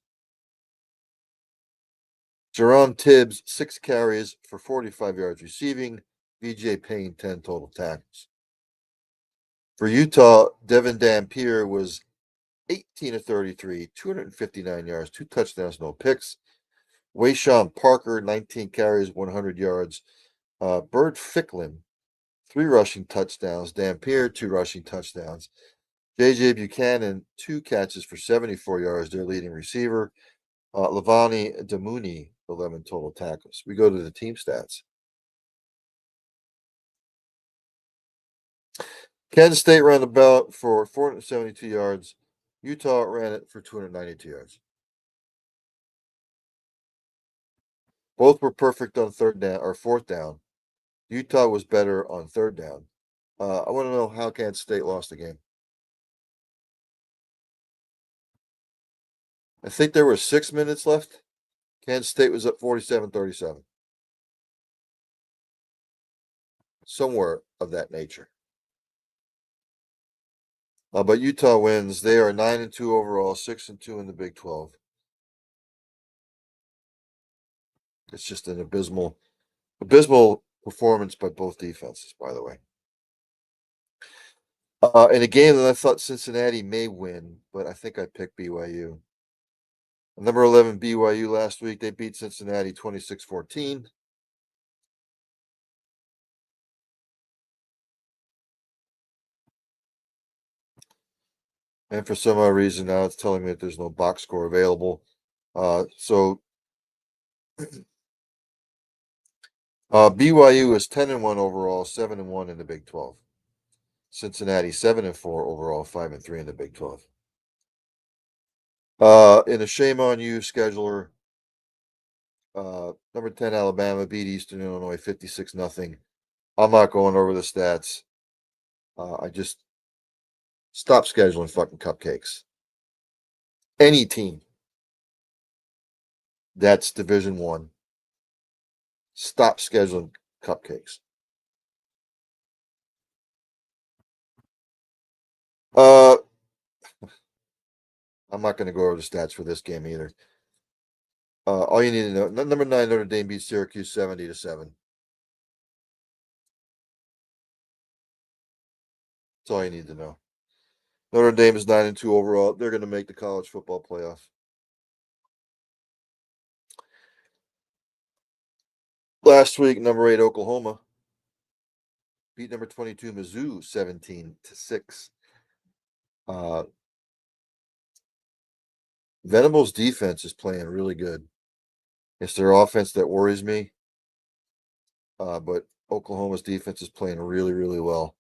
Jerron Tibbs, 6 carries for 45 yards receiving. VJ Payne, 10 total tackles. For Utah, Devin Dampier was 18 of 33, 259 yards, 2 touchdowns, no picks. Wayshawn Parker, 19 carries, 100 yards. Bert Ficklin, 3 rushing touchdowns. Dampier, 2 rushing touchdowns. J.J. Buchanan, 2 catches for 74 yards, their leading receiver. Lavani Damuni, 11 total tackles. We go to the team stats. Kansas State ran the ball for 472 yards. Utah ran it for 292 yards. Both were perfect on third down or fourth down. Utah was better on third down. I want to know how Kansas State lost the game. I think there were 6 minutes left. Kansas State was up 47-37. Somewhere of that nature. But Utah wins. They are 9-2 overall, 6-2 in the Big 12. It's just an abysmal performance by both defenses, by the way. In a game that I thought Cincinnati may win, but I think I picked BYU. Number 11 BYU last week, they beat Cincinnati 26-14. And for some odd reason now it's telling me that there's no box score available. So BYU is 10-1 overall, 7-1 in the Big 12. Cincinnati 7-4 overall, 5-3 in the Big 12. In a shame on you scheduler, number 10 Alabama beat Eastern Illinois 56-0. I'm not going over the stats. I just stop scheduling fucking cupcakes. Any team that's Division 1, stop scheduling cupcakes. I'm not going to go over the stats for this game either. All you need to know, number 9 Notre Dame beat Syracuse 70-7. That's all you need to know. Notre Dame is 9-2 overall. They're going to make the college football playoff. Last week, number 8 Oklahoma beat number 22 Mizzou 17-6. Venables' defense is playing really good. It's their offense that worries me. But Oklahoma's defense is playing really, really well.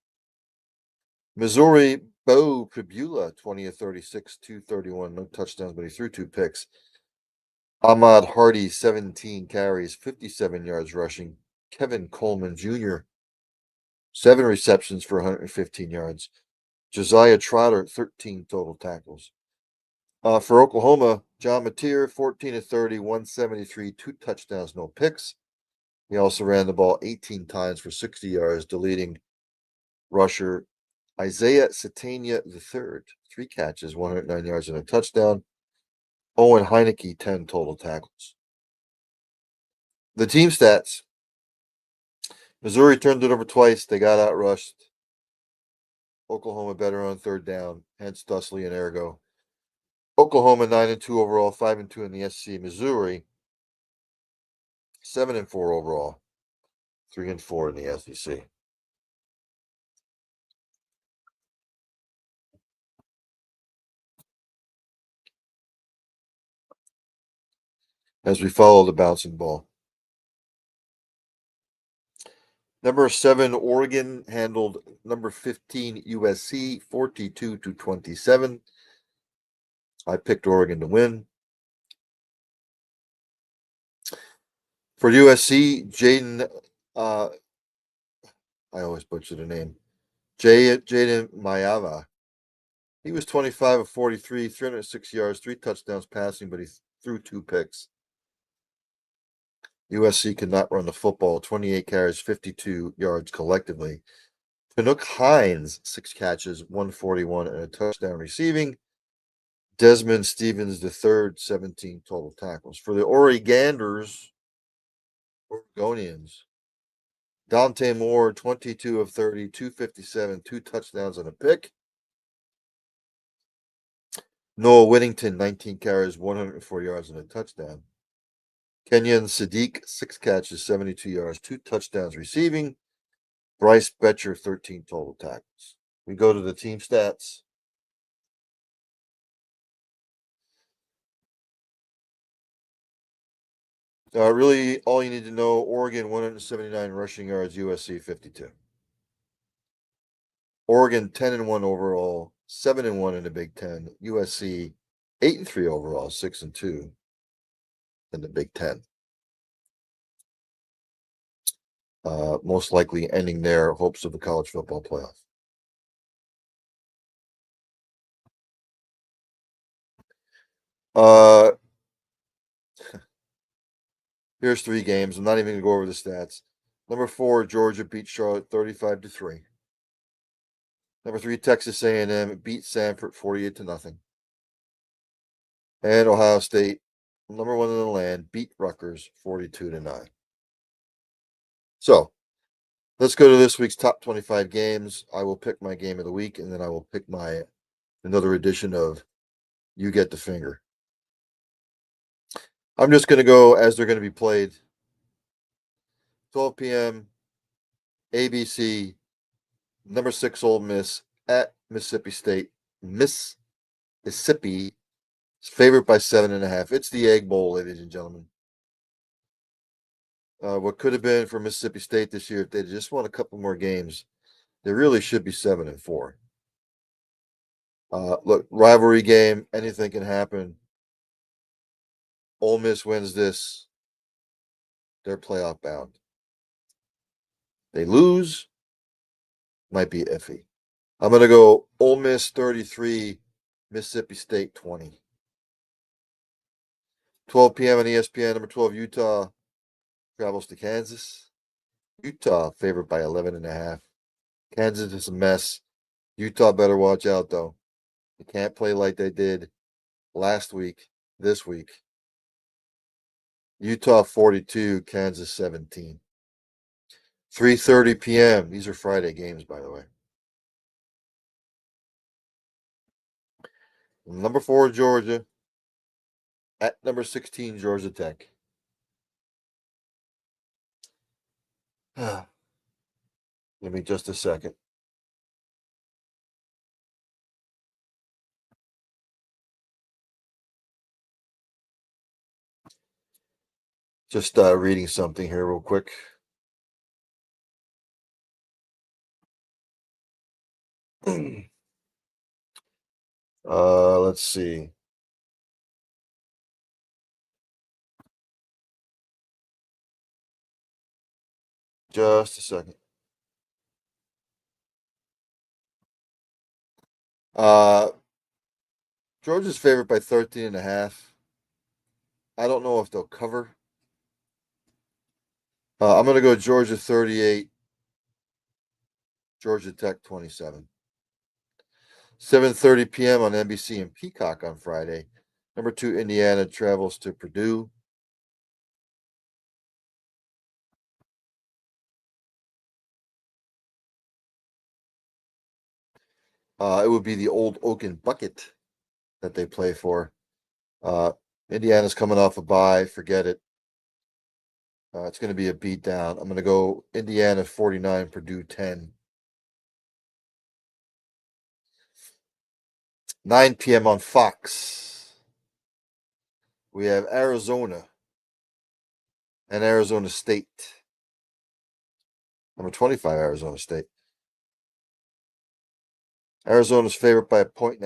Missouri, Bo Pribula, 20 of 36, 231, no touchdowns, but he threw 2 picks. Ahmad Hardy, 17 carries, 57 yards rushing. Kevin Coleman Jr., 7 receptions for 115 yards. Josiah Trotter, 13 total tackles. For Oklahoma, John Mateer, 14 of 30, 173, 2 touchdowns, no picks. He also ran the ball 18 times for 60 yards, the leading rusher. Isaiah Satania III, 3 catches, 109 yards, and a touchdown. Owen Heineke, 10 total tackles. The team stats. Missouri turned it over twice. They got outrushed. Oklahoma better on third down, hence thusly and ergo. Oklahoma 9-2 overall, 5-2 in the SEC. Missouri 7-4 overall, 3-4 in the SEC. as we follow the bouncing ball. Number 7, Oregon handled number 15, USC, 42-27. I picked Oregon to win. For USC, I always butcher the name, Jaden Mayava. He was 25 of 43, 306 yards, 3 touchdowns passing, but he threw 2 picks. USC could not run the football, 28 carries, 52 yards collectively. Chinook Hines, 6 catches, 141, and a touchdown receiving. Desmond Stevens III, 17 total tackles. For the Oregonians, Dante Moore, 22 of 30, 257, 2 touchdowns and a pick. Noah Whittington, 19 carries, 104 yards and a touchdown. Kenyon Sadiq, 6 catches, 72 yards, 2 touchdowns receiving. Bryce Betcher, 13 total tackles. We go to the team stats. Really, all you need to know, Oregon, 179 rushing yards, USC, 52. Oregon, 10-1 overall, 7-1 in the Big Ten. USC, 8-3 overall, 6-2 in the Big Ten. Most likely ending their hopes of the college football playoff. Here's 3 games. I'm not even going to go over the stats. Number 4, Georgia beat Charlotte 35-3. Number 3, Texas A&M beat Samford 48-0. And Ohio State, number 1 in the land, beat Rutgers 42-9. So, let's go to this week's top 25 games. I will pick my game of the week, and then I will pick another edition of You Get the Finger. I'm just going to go as they're going to be played. 12 p.m. ABC, number 6 Ole Miss at Mississippi State. Mississippi is favored by 7.5. It's the Egg Bowl, ladies and gentlemen. What could have been for Mississippi State this year if they just won a couple more games, they really should be 7-4. Look, rivalry game, anything can happen. Ole Miss wins this, they're playoff bound. They lose, might be iffy. I'm going to go Ole Miss 33, Mississippi State 20. 12 p.m. on ESPN, number 12, Utah travels to Kansas. Utah favored by 11.5. Kansas is a mess. Utah better watch out, though. They can't play like they did last week, this week. Utah 42, Kansas 17. 3:30 p.m. These are Friday games, by the way. Number 4, Georgia at number 16, Georgia Tech. Give me just a second. Just reading something here real quick. Let's see. Just a second. Georgia's favored by 13.5. I don't know if they'll cover. I'm going to go Georgia 38, Georgia Tech 27. 7:30 p.m. on NBC and Peacock on Friday. Number 2, Indiana travels to Purdue. It would be the old Oaken Bucket that they play for. Indiana's coming off a bye. Forget it. It's going to be a beatdown. I'm going to go Indiana 49, Purdue 10. 9 p.m. on Fox. We have Arizona and Arizona State. Number 25, Arizona State. Arizona's favored by 1.5 points.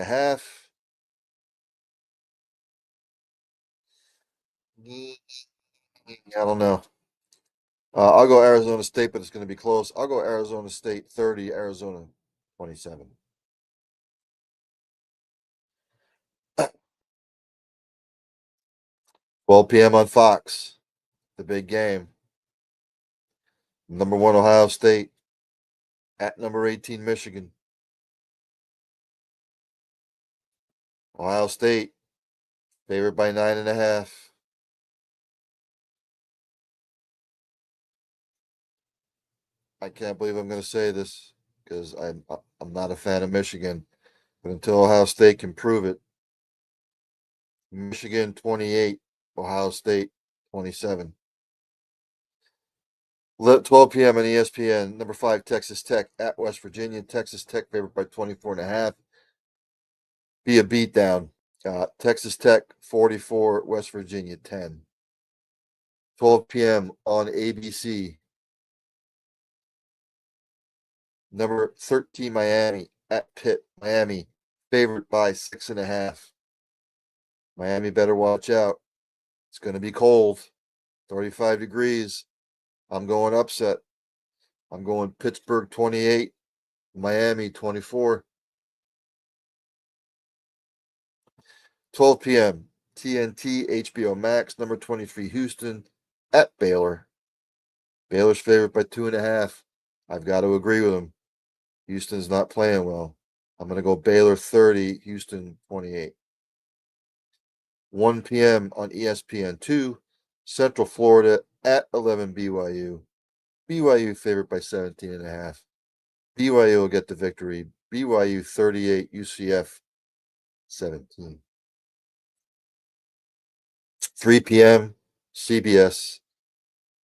I don't know. I'll go Arizona State, but it's going to be close. I'll go Arizona State 30, Arizona 27. 12 p.m. on Fox. The big game. Number 1, Ohio State at number 18, Michigan. Ohio State favored by 9.5. I can't believe I'm going to say this because I'm not a fan of Michigan, but until Ohio State can prove it, Michigan 28, Ohio State 27. 12 p.m. on ESPN. Number 5, Texas Tech at West Virginia. Texas Tech favored by 24.5. Be a beatdown. Texas Tech 44, West Virginia 10. 12 p.m. on ABC. Number 13, Miami at Pitt. Miami favored by 6.5. Miami better watch out. It's going to be cold. 35 degrees. I'm going upset. I'm going Pittsburgh 28, Miami 24. 12 p.m. TNT, HBO Max, number 23, Houston at Baylor. Baylor's favored by 2.5. I've got to agree with him. Houston's not playing well. I'm going to go Baylor 30, Houston 28. 1 p.m. on ESPN2, Central Florida at 11, BYU. BYU favored by 17.5. BYU will get the victory. BYU 38, UCF 17. 3 p.m. CBS,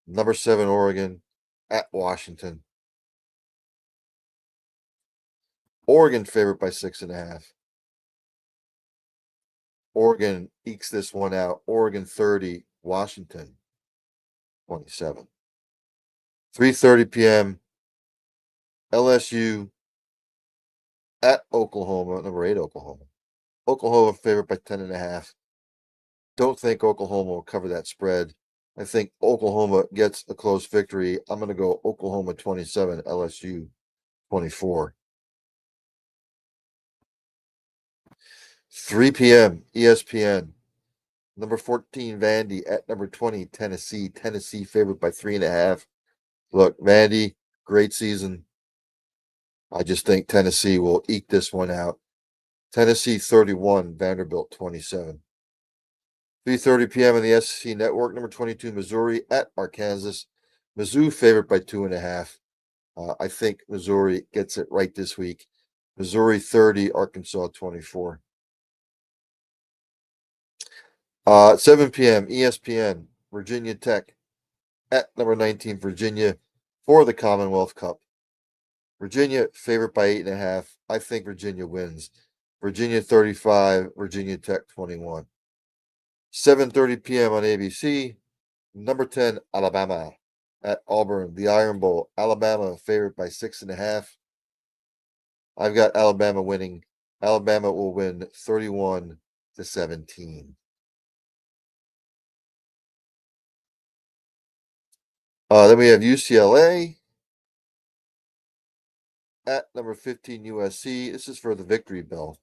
number 7, Oregon at Washington. Oregon favored by 6.5. Oregon ekes this one out. Oregon 30, Washington 27. 3:30 p.m. LSU at Oklahoma, number 8, Oklahoma. Oklahoma favored by 10.5. Don't think Oklahoma will cover that spread. I think Oklahoma gets a close victory. I'm going to go Oklahoma 27, LSU 24. 3 p.m. ESPN. Number 14, Vandy at number 20, Tennessee. Tennessee favored by 3.5. Look, Vandy, great season. I just think Tennessee will eke this one out. Tennessee 31, Vanderbilt 27. 3:30 p.m. on the SEC Network. Number 22, Missouri at Arkansas. Mizzou favored by 2.5. I think Missouri gets it right this week. Missouri 30, Arkansas 24. 7 p.m. ESPN, Virginia Tech at number 19, Virginia for the Commonwealth Cup. Virginia favored by 8.5. I think Virginia wins. Virginia 35, Virginia Tech 21. 7:30 p.m. on ABC. Number 10, Alabama at Auburn, the Iron Bowl. Alabama favored by 6.5. I've got Alabama winning. Alabama will win 31-17. Then we have UCLA at number 15, USC. This is for the victory bell.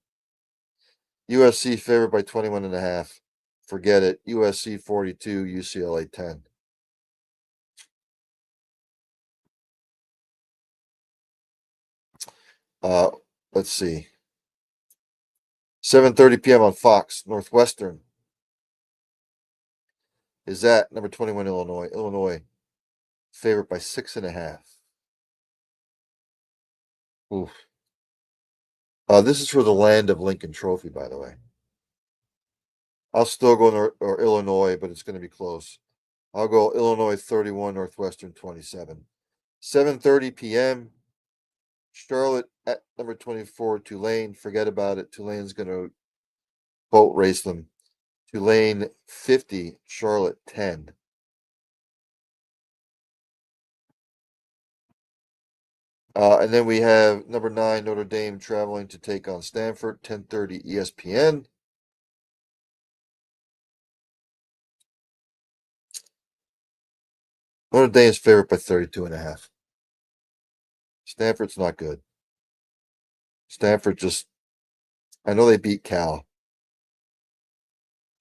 USC favored by 21.5. Forget it. USC 42, UCLA 10. Let's see. 7:30 p.m. on Fox. Northwestern is at number 21, Illinois. Illinois favored by 6.5. Oof. This is for the land of Lincoln Trophy, by the way. I'll still go Illinois, but it's going to be close. I'll go Illinois 31, Northwestern 27. 7:30 p.m. Charlotte at number 24, Tulane. Forget about it. Tulane's going to boat race them. Tulane 50, Charlotte 10. And then we have number 9, Notre Dame traveling to take on Stanford, 10:30 ESPN. Notre Dame is favored by 32.5. Stanford's not good. Stanford just, I know they beat Cal.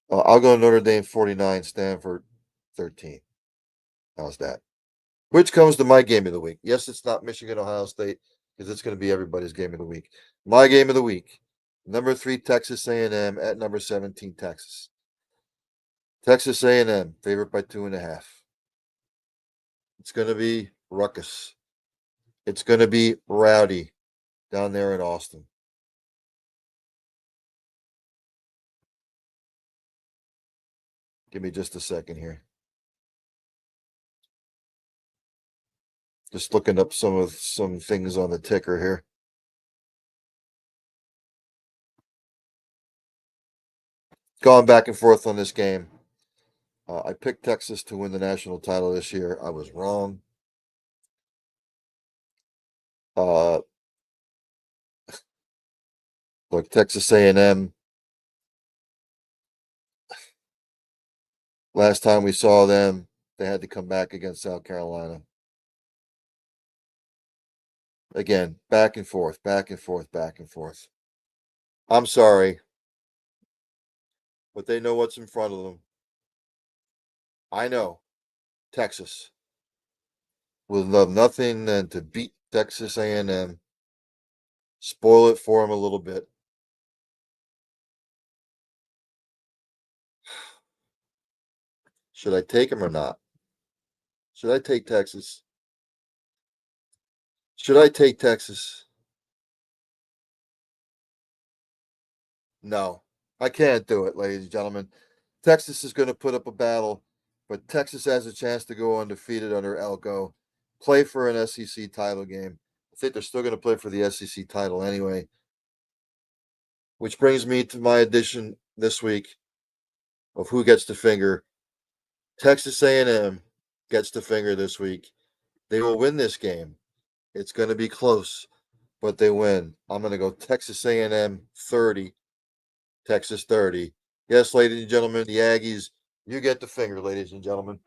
I'll go Notre Dame 49, Stanford 13. How's that? Which comes to my game of the week. Yes, it's not Michigan, Ohio State, because it's going to be everybody's game of the week. My game of the week, number 3, Texas A&M at number 17, Texas. Texas A&M, favored by 2.5. It's going to be ruckus. It's going to be rowdy down there in Austin. Give me just a second here. Just looking up some things on the ticker here. Going back and forth on this game. I picked Texas to win the national title this year. I was wrong. Look, Texas A&M. Last time we saw them, they had to come back against South Carolina. Again, back and forth, back and forth, back and forth. I'm sorry, but they know what's in front of them. I know Texas would love nothing than to beat Texas A&M, spoil it for them a little bit. Should I take them or not? Should I take Texas? Should I take Texas? No, I can't do it, ladies and gentlemen. Texas is going to put up a battle, but Texas has a chance to go undefeated under Elko, play for an SEC title game. I think they're still going to play for the SEC title anyway. Which brings me to my edition this week of who gets the finger. Texas A&M gets the finger this week. They will win this game. It's going to be close, but they win. I'm going to go Texas A&M 30, Texas 30. Yes, ladies and gentlemen, the Aggies, you get the finger, ladies and gentlemen.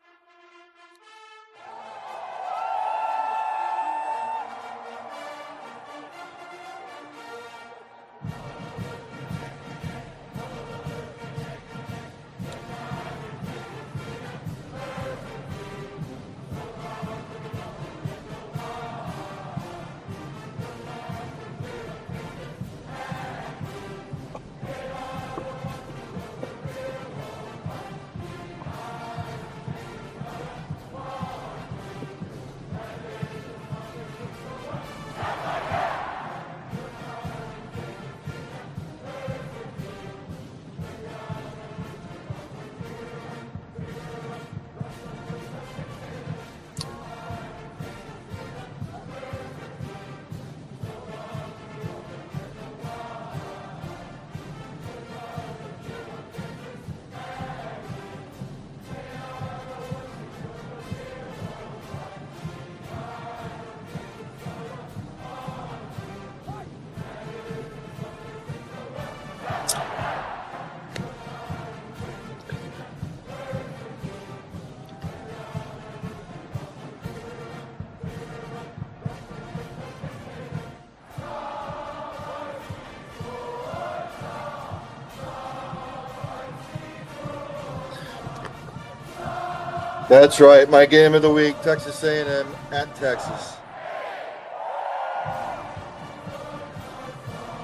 That's right. My game of the week, Texas A&M at Texas.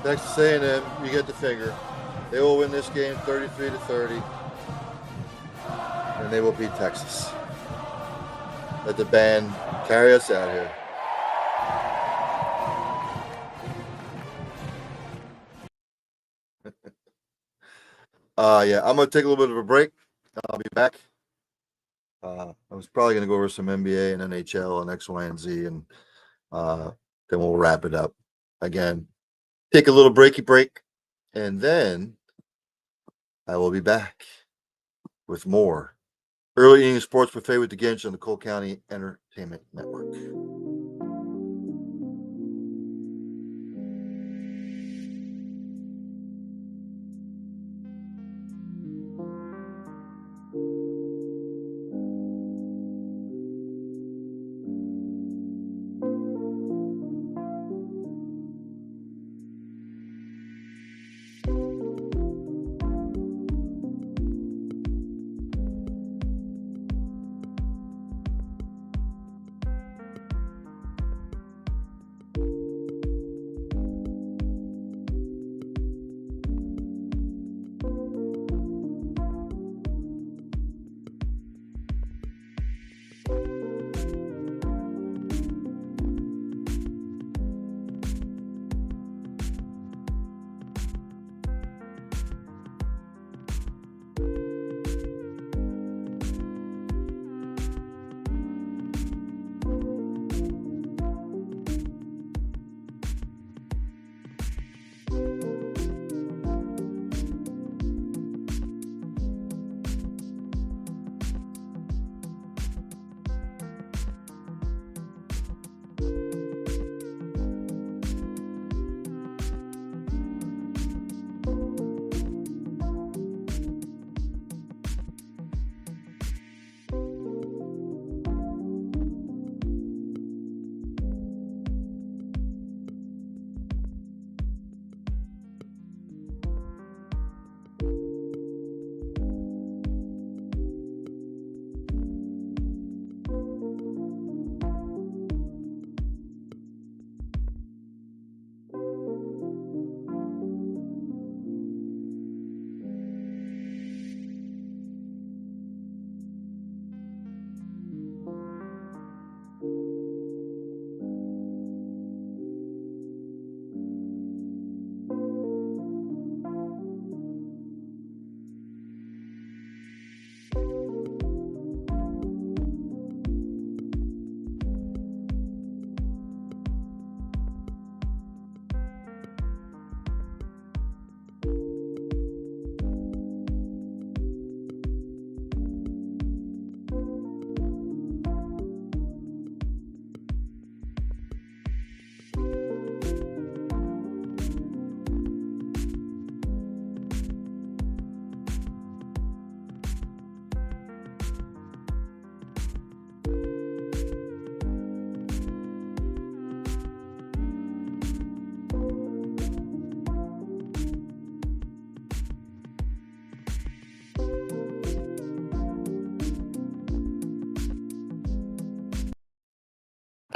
Texas A&M, you get the finger. They will win this game 33-30, and they will beat Texas. Let the band carry us out here. Yeah, I'm gonna take a little bit of a break. I'll be back. I was probably gonna go over some NBA and NHL and X, Y, and Z, and then we'll wrap it up. Again, take a little breaky break, and then I will be back with more Early Evening Sports Buffet with the Ginch on the Cole County Entertainment Network.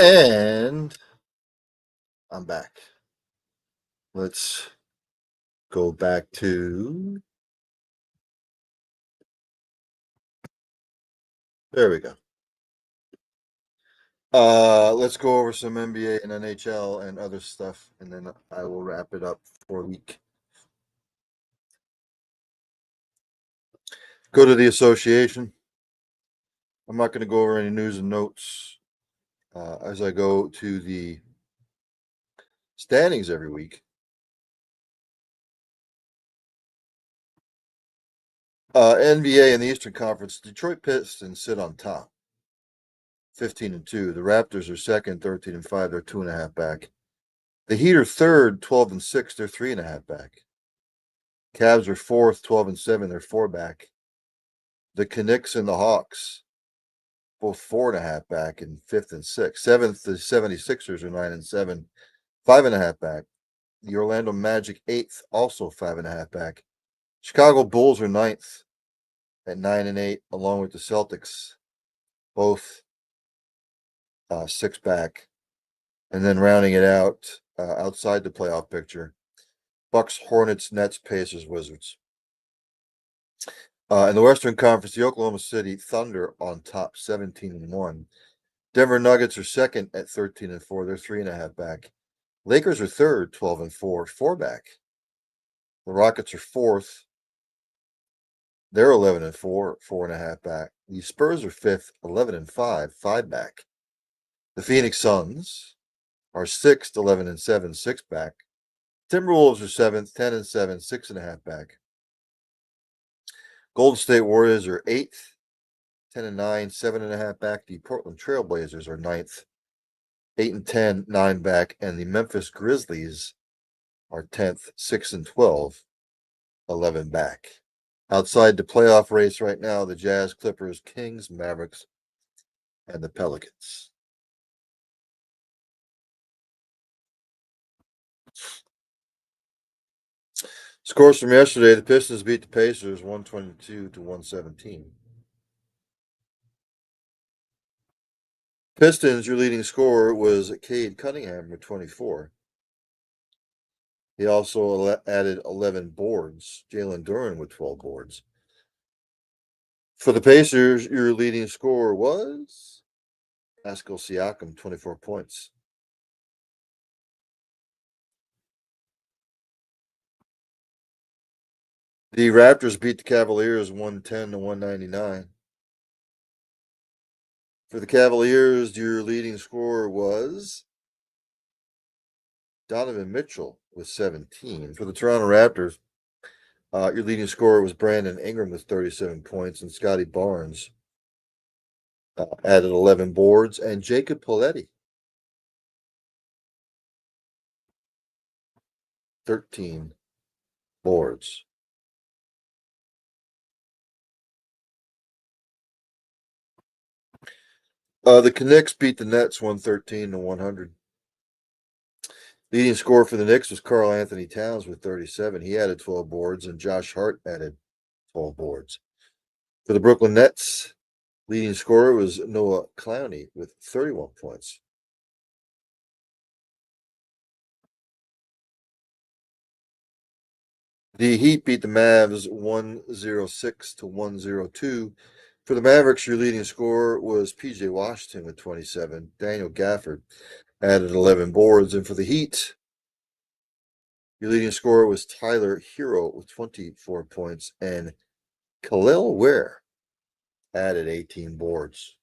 And I'm back. Let's go back to. There we go. Let's go over some NBA and NHL and other stuff, and then I will wrap it up for a week. Go to the association. I'm not going to go over any news and notes as I go to the standings every week. NBA in the Eastern Conference, Detroit Pistons sit on top, 15-2. The Raptors are second, 13-5. They're 2.5 back. The Heat are third, 12-6. They're 3.5 back. Cavs are fourth, 12-7. They're 4 back. The Knicks and the Hawks, both 4.5 back and 5th and 6th. Seventh, the 76ers are 9-7, 5.5 back. The Orlando Magic 8th, also 5.5 back. Chicago Bulls are 9th at 9-8, along with the Celtics, both 6 back. And then rounding it out, outside the playoff picture, Bucks, Hornets, Nets, Pacers, Wizards. In the Western Conference, the Oklahoma City Thunder on top, 17-1. Denver Nuggets are second at 13-4. They're 3.5 back. Lakers are third, 12-4, 4 back. The Rockets are fourth. They're 11-4, 4.5 back. The Spurs are fifth, 11-5, 5 back. The Phoenix Suns are sixth, 11-7, 6 back. Timberwolves are seventh, 10-7, 6.5 back. Golden State Warriors are eighth, 10-9, 7.5 back. The Portland Trailblazers are ninth, 8-10, 9 back. And the Memphis Grizzlies are 10th, 6-12, 11 back. Outside the playoff race right now, the Jazz, Clippers, Kings, Mavericks, and the Pelicans. Scores from yesterday, the Pistons beat the Pacers 122-117. Pistons, your leading scorer was Cade Cunningham with 24. He also added 11 boards. Jalen Duren with 12 boards. For the Pacers, your leading scorer was Pascal Siakam, 24 points. The Raptors beat the Cavaliers 110-199. For the Cavaliers, your leading scorer was Donovan Mitchell with 17. For the Toronto Raptors, your leading scorer was Brandon Ingram with 37 points, and Scotty Barnes added 11 boards, and Jacob Poletti, 13 boards. The Knicks beat the Nets 113-100. Leading scorer for the Knicks was Karl Anthony Towns with 37. He added 12 boards, and Josh Hart added 12 boards. For the Brooklyn Nets, leading scorer was Noah Clowney with 31 points. The Heat beat the Mavs 106-102. For the Mavericks, your leading scorer was PJ Washington with 27. Daniel Gafford added 11 boards. And for the Heat, your leading scorer was Tyler Hero with 24 points. And Khalil Ware added 18 boards.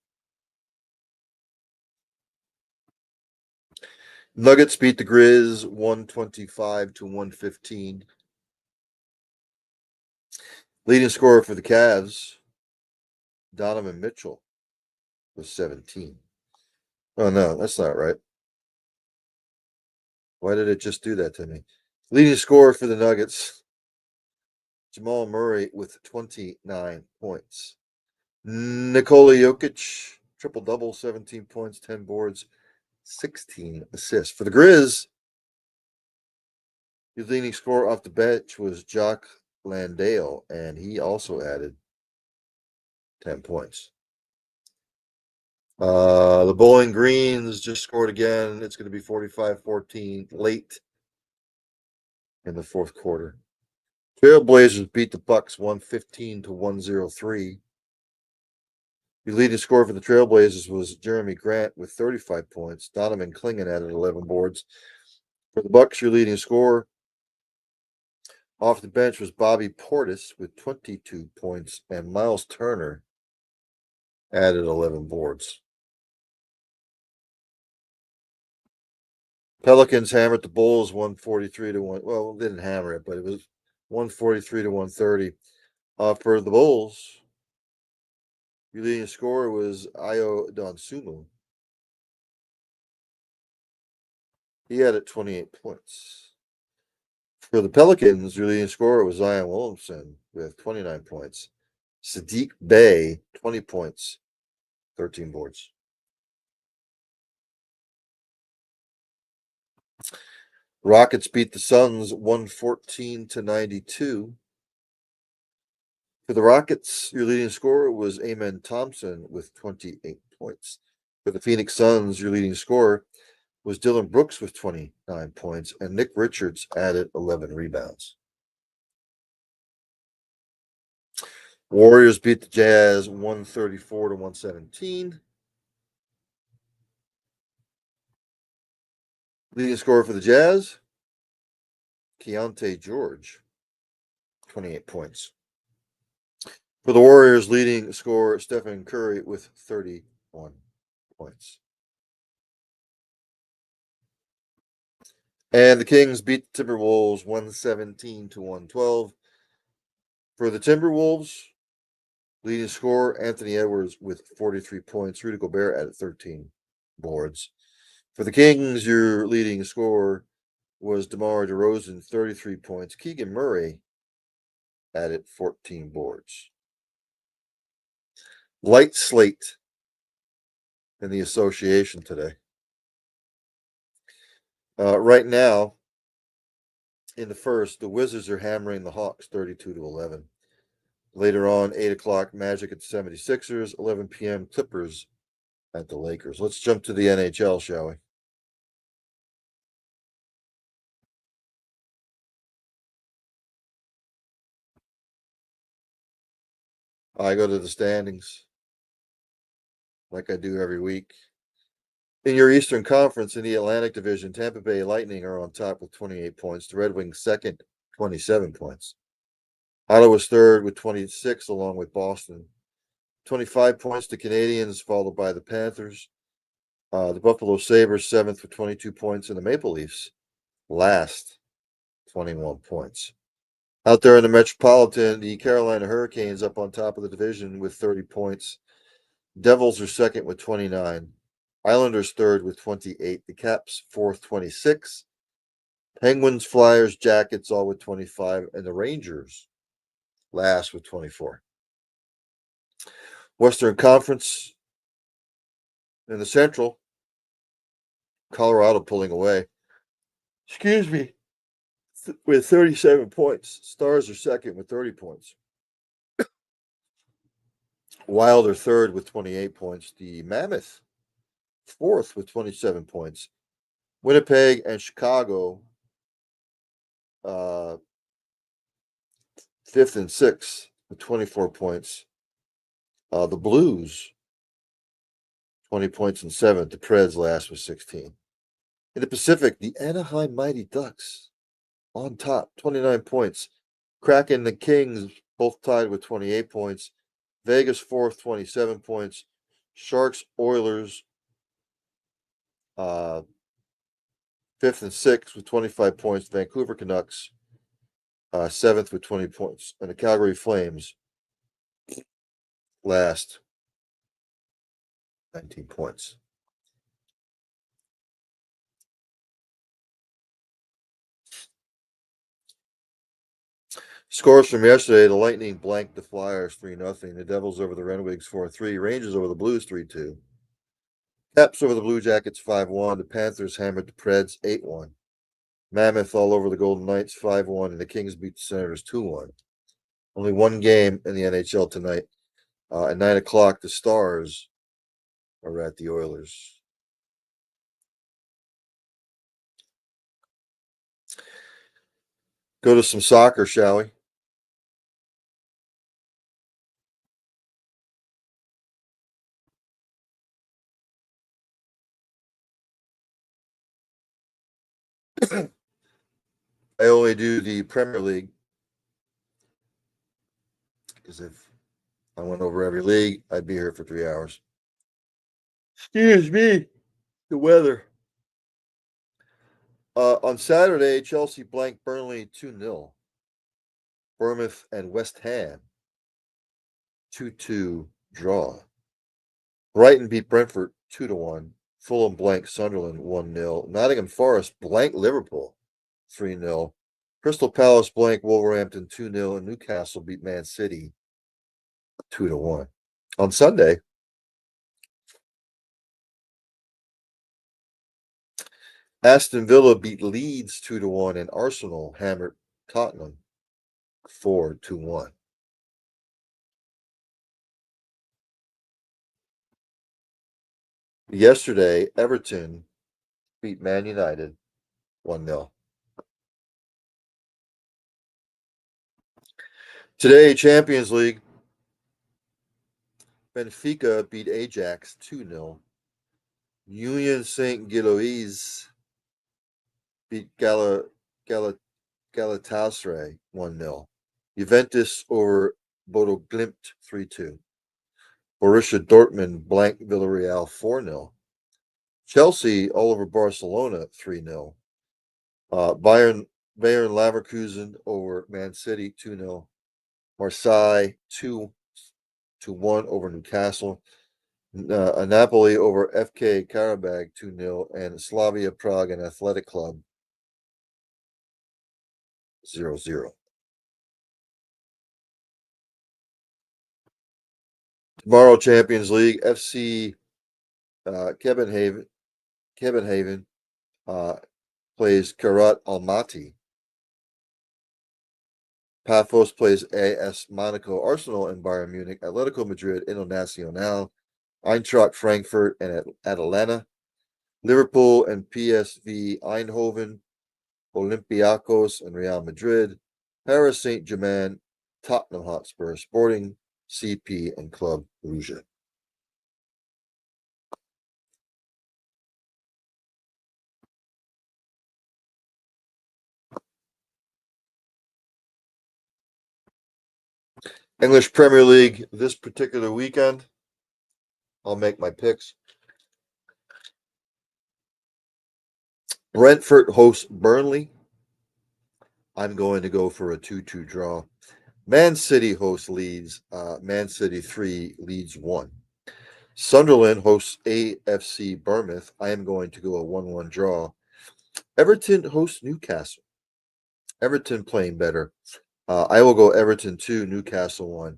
Nuggets beat the Grizz 125-115. Leading scorer for the Cavs, Donovan Mitchell, was 17. Oh, no, that's not right. Why did it just do that to me? Leading scorer for the Nuggets, Jamal Murray with 29 points. Nikola Jokic, triple-double, 17 points, 10 boards, 16 assists. For the Grizz, his leading scorer off the bench was Jock Landale, and he also added 10 points. The Bowling Greens just scored again. It's going to be 45-14 late in the fourth quarter. Trailblazers beat the Bucks 115 to 103. The leading scorer for the Trailblazers was Jeremy Grant with 35 points. Donovan Clingan added 11 boards. For the Bucks, your leading scorer off the bench was Bobby Portis with 22 points, and Miles Turner added 11 boards. Pelicans hammered the Bulls 143 to 1. Well, they didn't hammer it, but it was 143 to 130. For the Bulls, your leading scorer was Ayo Donsumu. He had 28 points. For the Pelicans, your leading scorer was Zion Williamson with 29 points. Sadiq Bey, 20 points, 13 boards. Rockets beat the Suns 114 to 92. For the Rockets, your leading scorer was Amen Thompson with 28 points. For the Phoenix Suns, your leading scorer was Dylan Brooks with 29 points, and Nick Richards added 11 rebounds. Warriors beat the Jazz 134 to 117. Leading scorer for the Jazz, Keontae George, 28 points. For the Warriors, leading scorer Stephen Curry with 31 points. And the Kings beat the Timberwolves 117 to 112. For the Timberwolves, leading scorer Anthony Edwards with 43 points. Rudy Gobert added 13 boards. For the Kings, your leading scorer was DeMar DeRozan, 33 points. Keegan Murray added 14 boards. Light slate in the association today. Right now, in the first, the Wizards are hammering the Hawks 32 to 11. Later on, 8 o'clock, Magic at the 76ers, 11 p.m., Clippers at the Lakers. Let's jump to the NHL, shall we? I go to the standings like I do every week. In your Eastern Conference, in the Atlantic Division, Tampa Bay Lightning are on top with 28 points. The Red Wings second, 27 points. Ottawa's third with 26, along with Boston. 25 points to Canadiens, followed by the Panthers. The Buffalo Sabres seventh with 22 points, and the Maple Leafs last, 21 points. Out there in the Metropolitan, the Carolina Hurricanes up on top of the division with 30 points. Devils are second with 29. Islanders third with 28. The Caps fourth, 26. Penguins, Flyers, Jackets all with 25. And the Rangers last with 24. Western Conference in the Central, Colorado pulling away. Excuse me. With 37 points. Stars are second with 30 points. Wild are third with 28 points. The Mammoth fourth with 27 points. Winnipeg and Chicago fifth and sixth with 24 points. The Blues 20 points in seventh. The Preds last with 16. In the Pacific, the Anaheim Mighty Ducks on top, 29 points. Kraken and the Kings both tied with 28 points. Vegas fourth, 27 points. Sharks, Oilers fifth and sixth with 25 points. Vancouver Canucks seventh with 20 points. And the Calgary Flames last, 19 points. Scores from yesterday: the Lightning blanked the Flyers 3-0. The Devils over the Red Wings 4-3. Rangers over the Blues 3-2. Caps over the Blue Jackets 5-1. The Panthers hammered the Preds 8-1. Mammoth all over the Golden Knights 5-1. And the Kings beat the Senators 2-1. Only one game in the NHL tonight. At 9 o'clock, the Stars are at the Oilers. Go to some soccer, shall we? I only do the Premier League because if I went over every league, I'd be here for 3 hours. Excuse me. The weather. On Saturday, Chelsea blanked Burnley 2-0. Bournemouth and West Ham 2-2 draw. Brighton beat Brentford 2-1. Fulham blanked Sunderland 1-0. Nottingham Forest blanked Liverpool 3-0. Crystal Palace blanked Wolverhampton 2-0. And Newcastle beat Man City 2-1. On Sunday, Aston Villa beat Leeds 2-1, and Arsenal hammered Tottenham 4-1. Yesterday, Everton beat Man United 1-0. Today, Champions League, Benfica beat Ajax 2-0. Union St. Gilloise beat Galatasaray 1-0. Juventus over Bodo Glimt 3-2. Borussia Dortmund blanked Villarreal 4-0. Chelsea all over Barcelona 3-0. Bayern Leverkusen over Man City 2-0. Marseille 2-1 over Newcastle. Napoli over FK Karabag 2-0, and Slavia Prague and Athletic Club 0-0. Tomorrow, Champions League, FC Kebenhaven plays Karat Almaty. Paphos plays AS Monaco, Arsenal and Bayern Munich, Atletico Madrid, Internacional, Eintracht Frankfurt and Atalanta, Liverpool and PSV Eindhoven, Olympiacos and Real Madrid, Paris Saint-Germain, Tottenham Hotspur, Sporting, CP, and Club Rouge. English Premier League this particular weekend. I'll make my picks. Brentford hosts Burnley. I'm going to go for a 2-2 draw. Man City hosts Leeds. Man City 3, Leeds 1. Sunderland hosts AFC Bournemouth. I am going to go a 1-1 draw. Everton hosts Newcastle. Everton playing better. I will go Everton 2, Newcastle 1.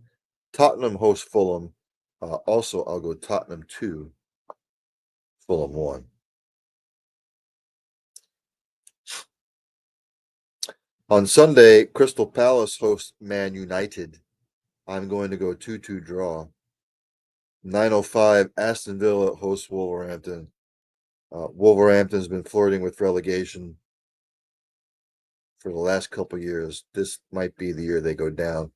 Tottenham hosts Fulham. Also, I'll go Tottenham 2, Fulham 1. On Sunday, Crystal Palace hosts Man United. I'm going to go 2-2 draw. 9:05, Aston Villa hosts Wolverhampton. Wolverhampton's been flirting with relegation for the last couple years. This might be the year they go down.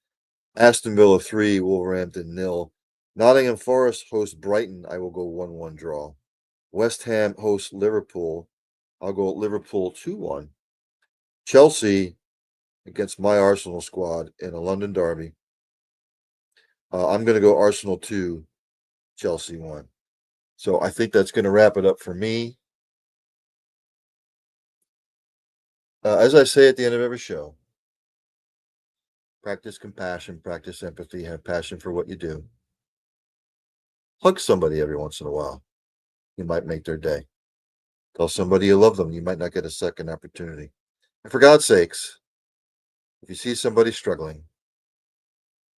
Aston Villa 3, Wolverhampton 0. Nottingham Forest hosts Brighton. I will go 1-1 draw. West Ham hosts Liverpool. I'll go Liverpool 2-1. Chelsea against my Arsenal squad in a London derby. I'm going to go Arsenal 2, Chelsea 1. So I think that's going to wrap it up for me. As I say at the end of every show, practice compassion, practice empathy, have passion for what you do. Hug somebody every once in a while. You might make their day. Tell somebody you love them. You might not get a second opportunity. And for God's sakes, if you see somebody struggling,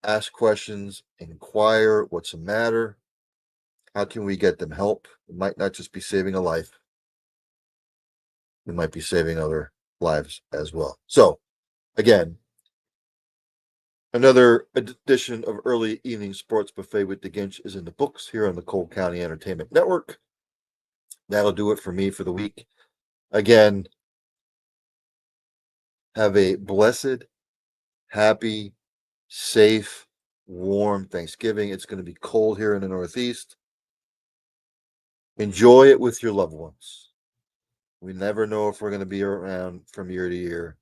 ask questions, inquire what's the matter. How can we get them help? It might not just be saving a life. It might be saving other lives as well. So, again, Another edition of Early Evening Sports Buffet with the Ginch is in the books here on the Cole County Entertainment Network. That'll do it for me for the week. Again, have a blessed, happy, safe, warm Thanksgiving. It's going to be cold here in the Northeast. Enjoy it with your loved ones. We never know if we're going to be around from year to year.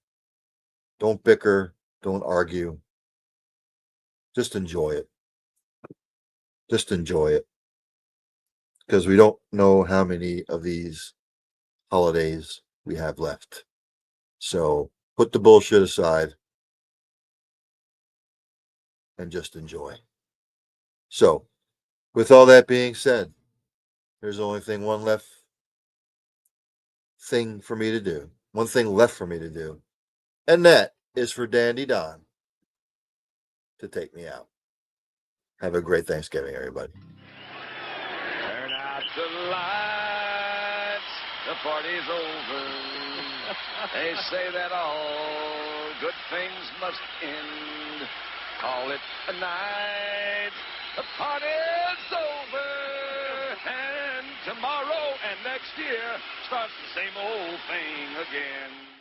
Don't bicker. Don't argue. Just enjoy it. Just enjoy it. Because we don't know how many of these holidays we have left. So put the bullshit aside and just enjoy. So, with all that being said, there's only one thing for me to do. One thing left for me to do. And that is for Dandy Don to take me out. Have a great Thanksgiving, everybody. Turn out the lights, the party's over. They say that all good things must end. Call it a night, the party's over. And tomorrow and next year starts the same old thing again.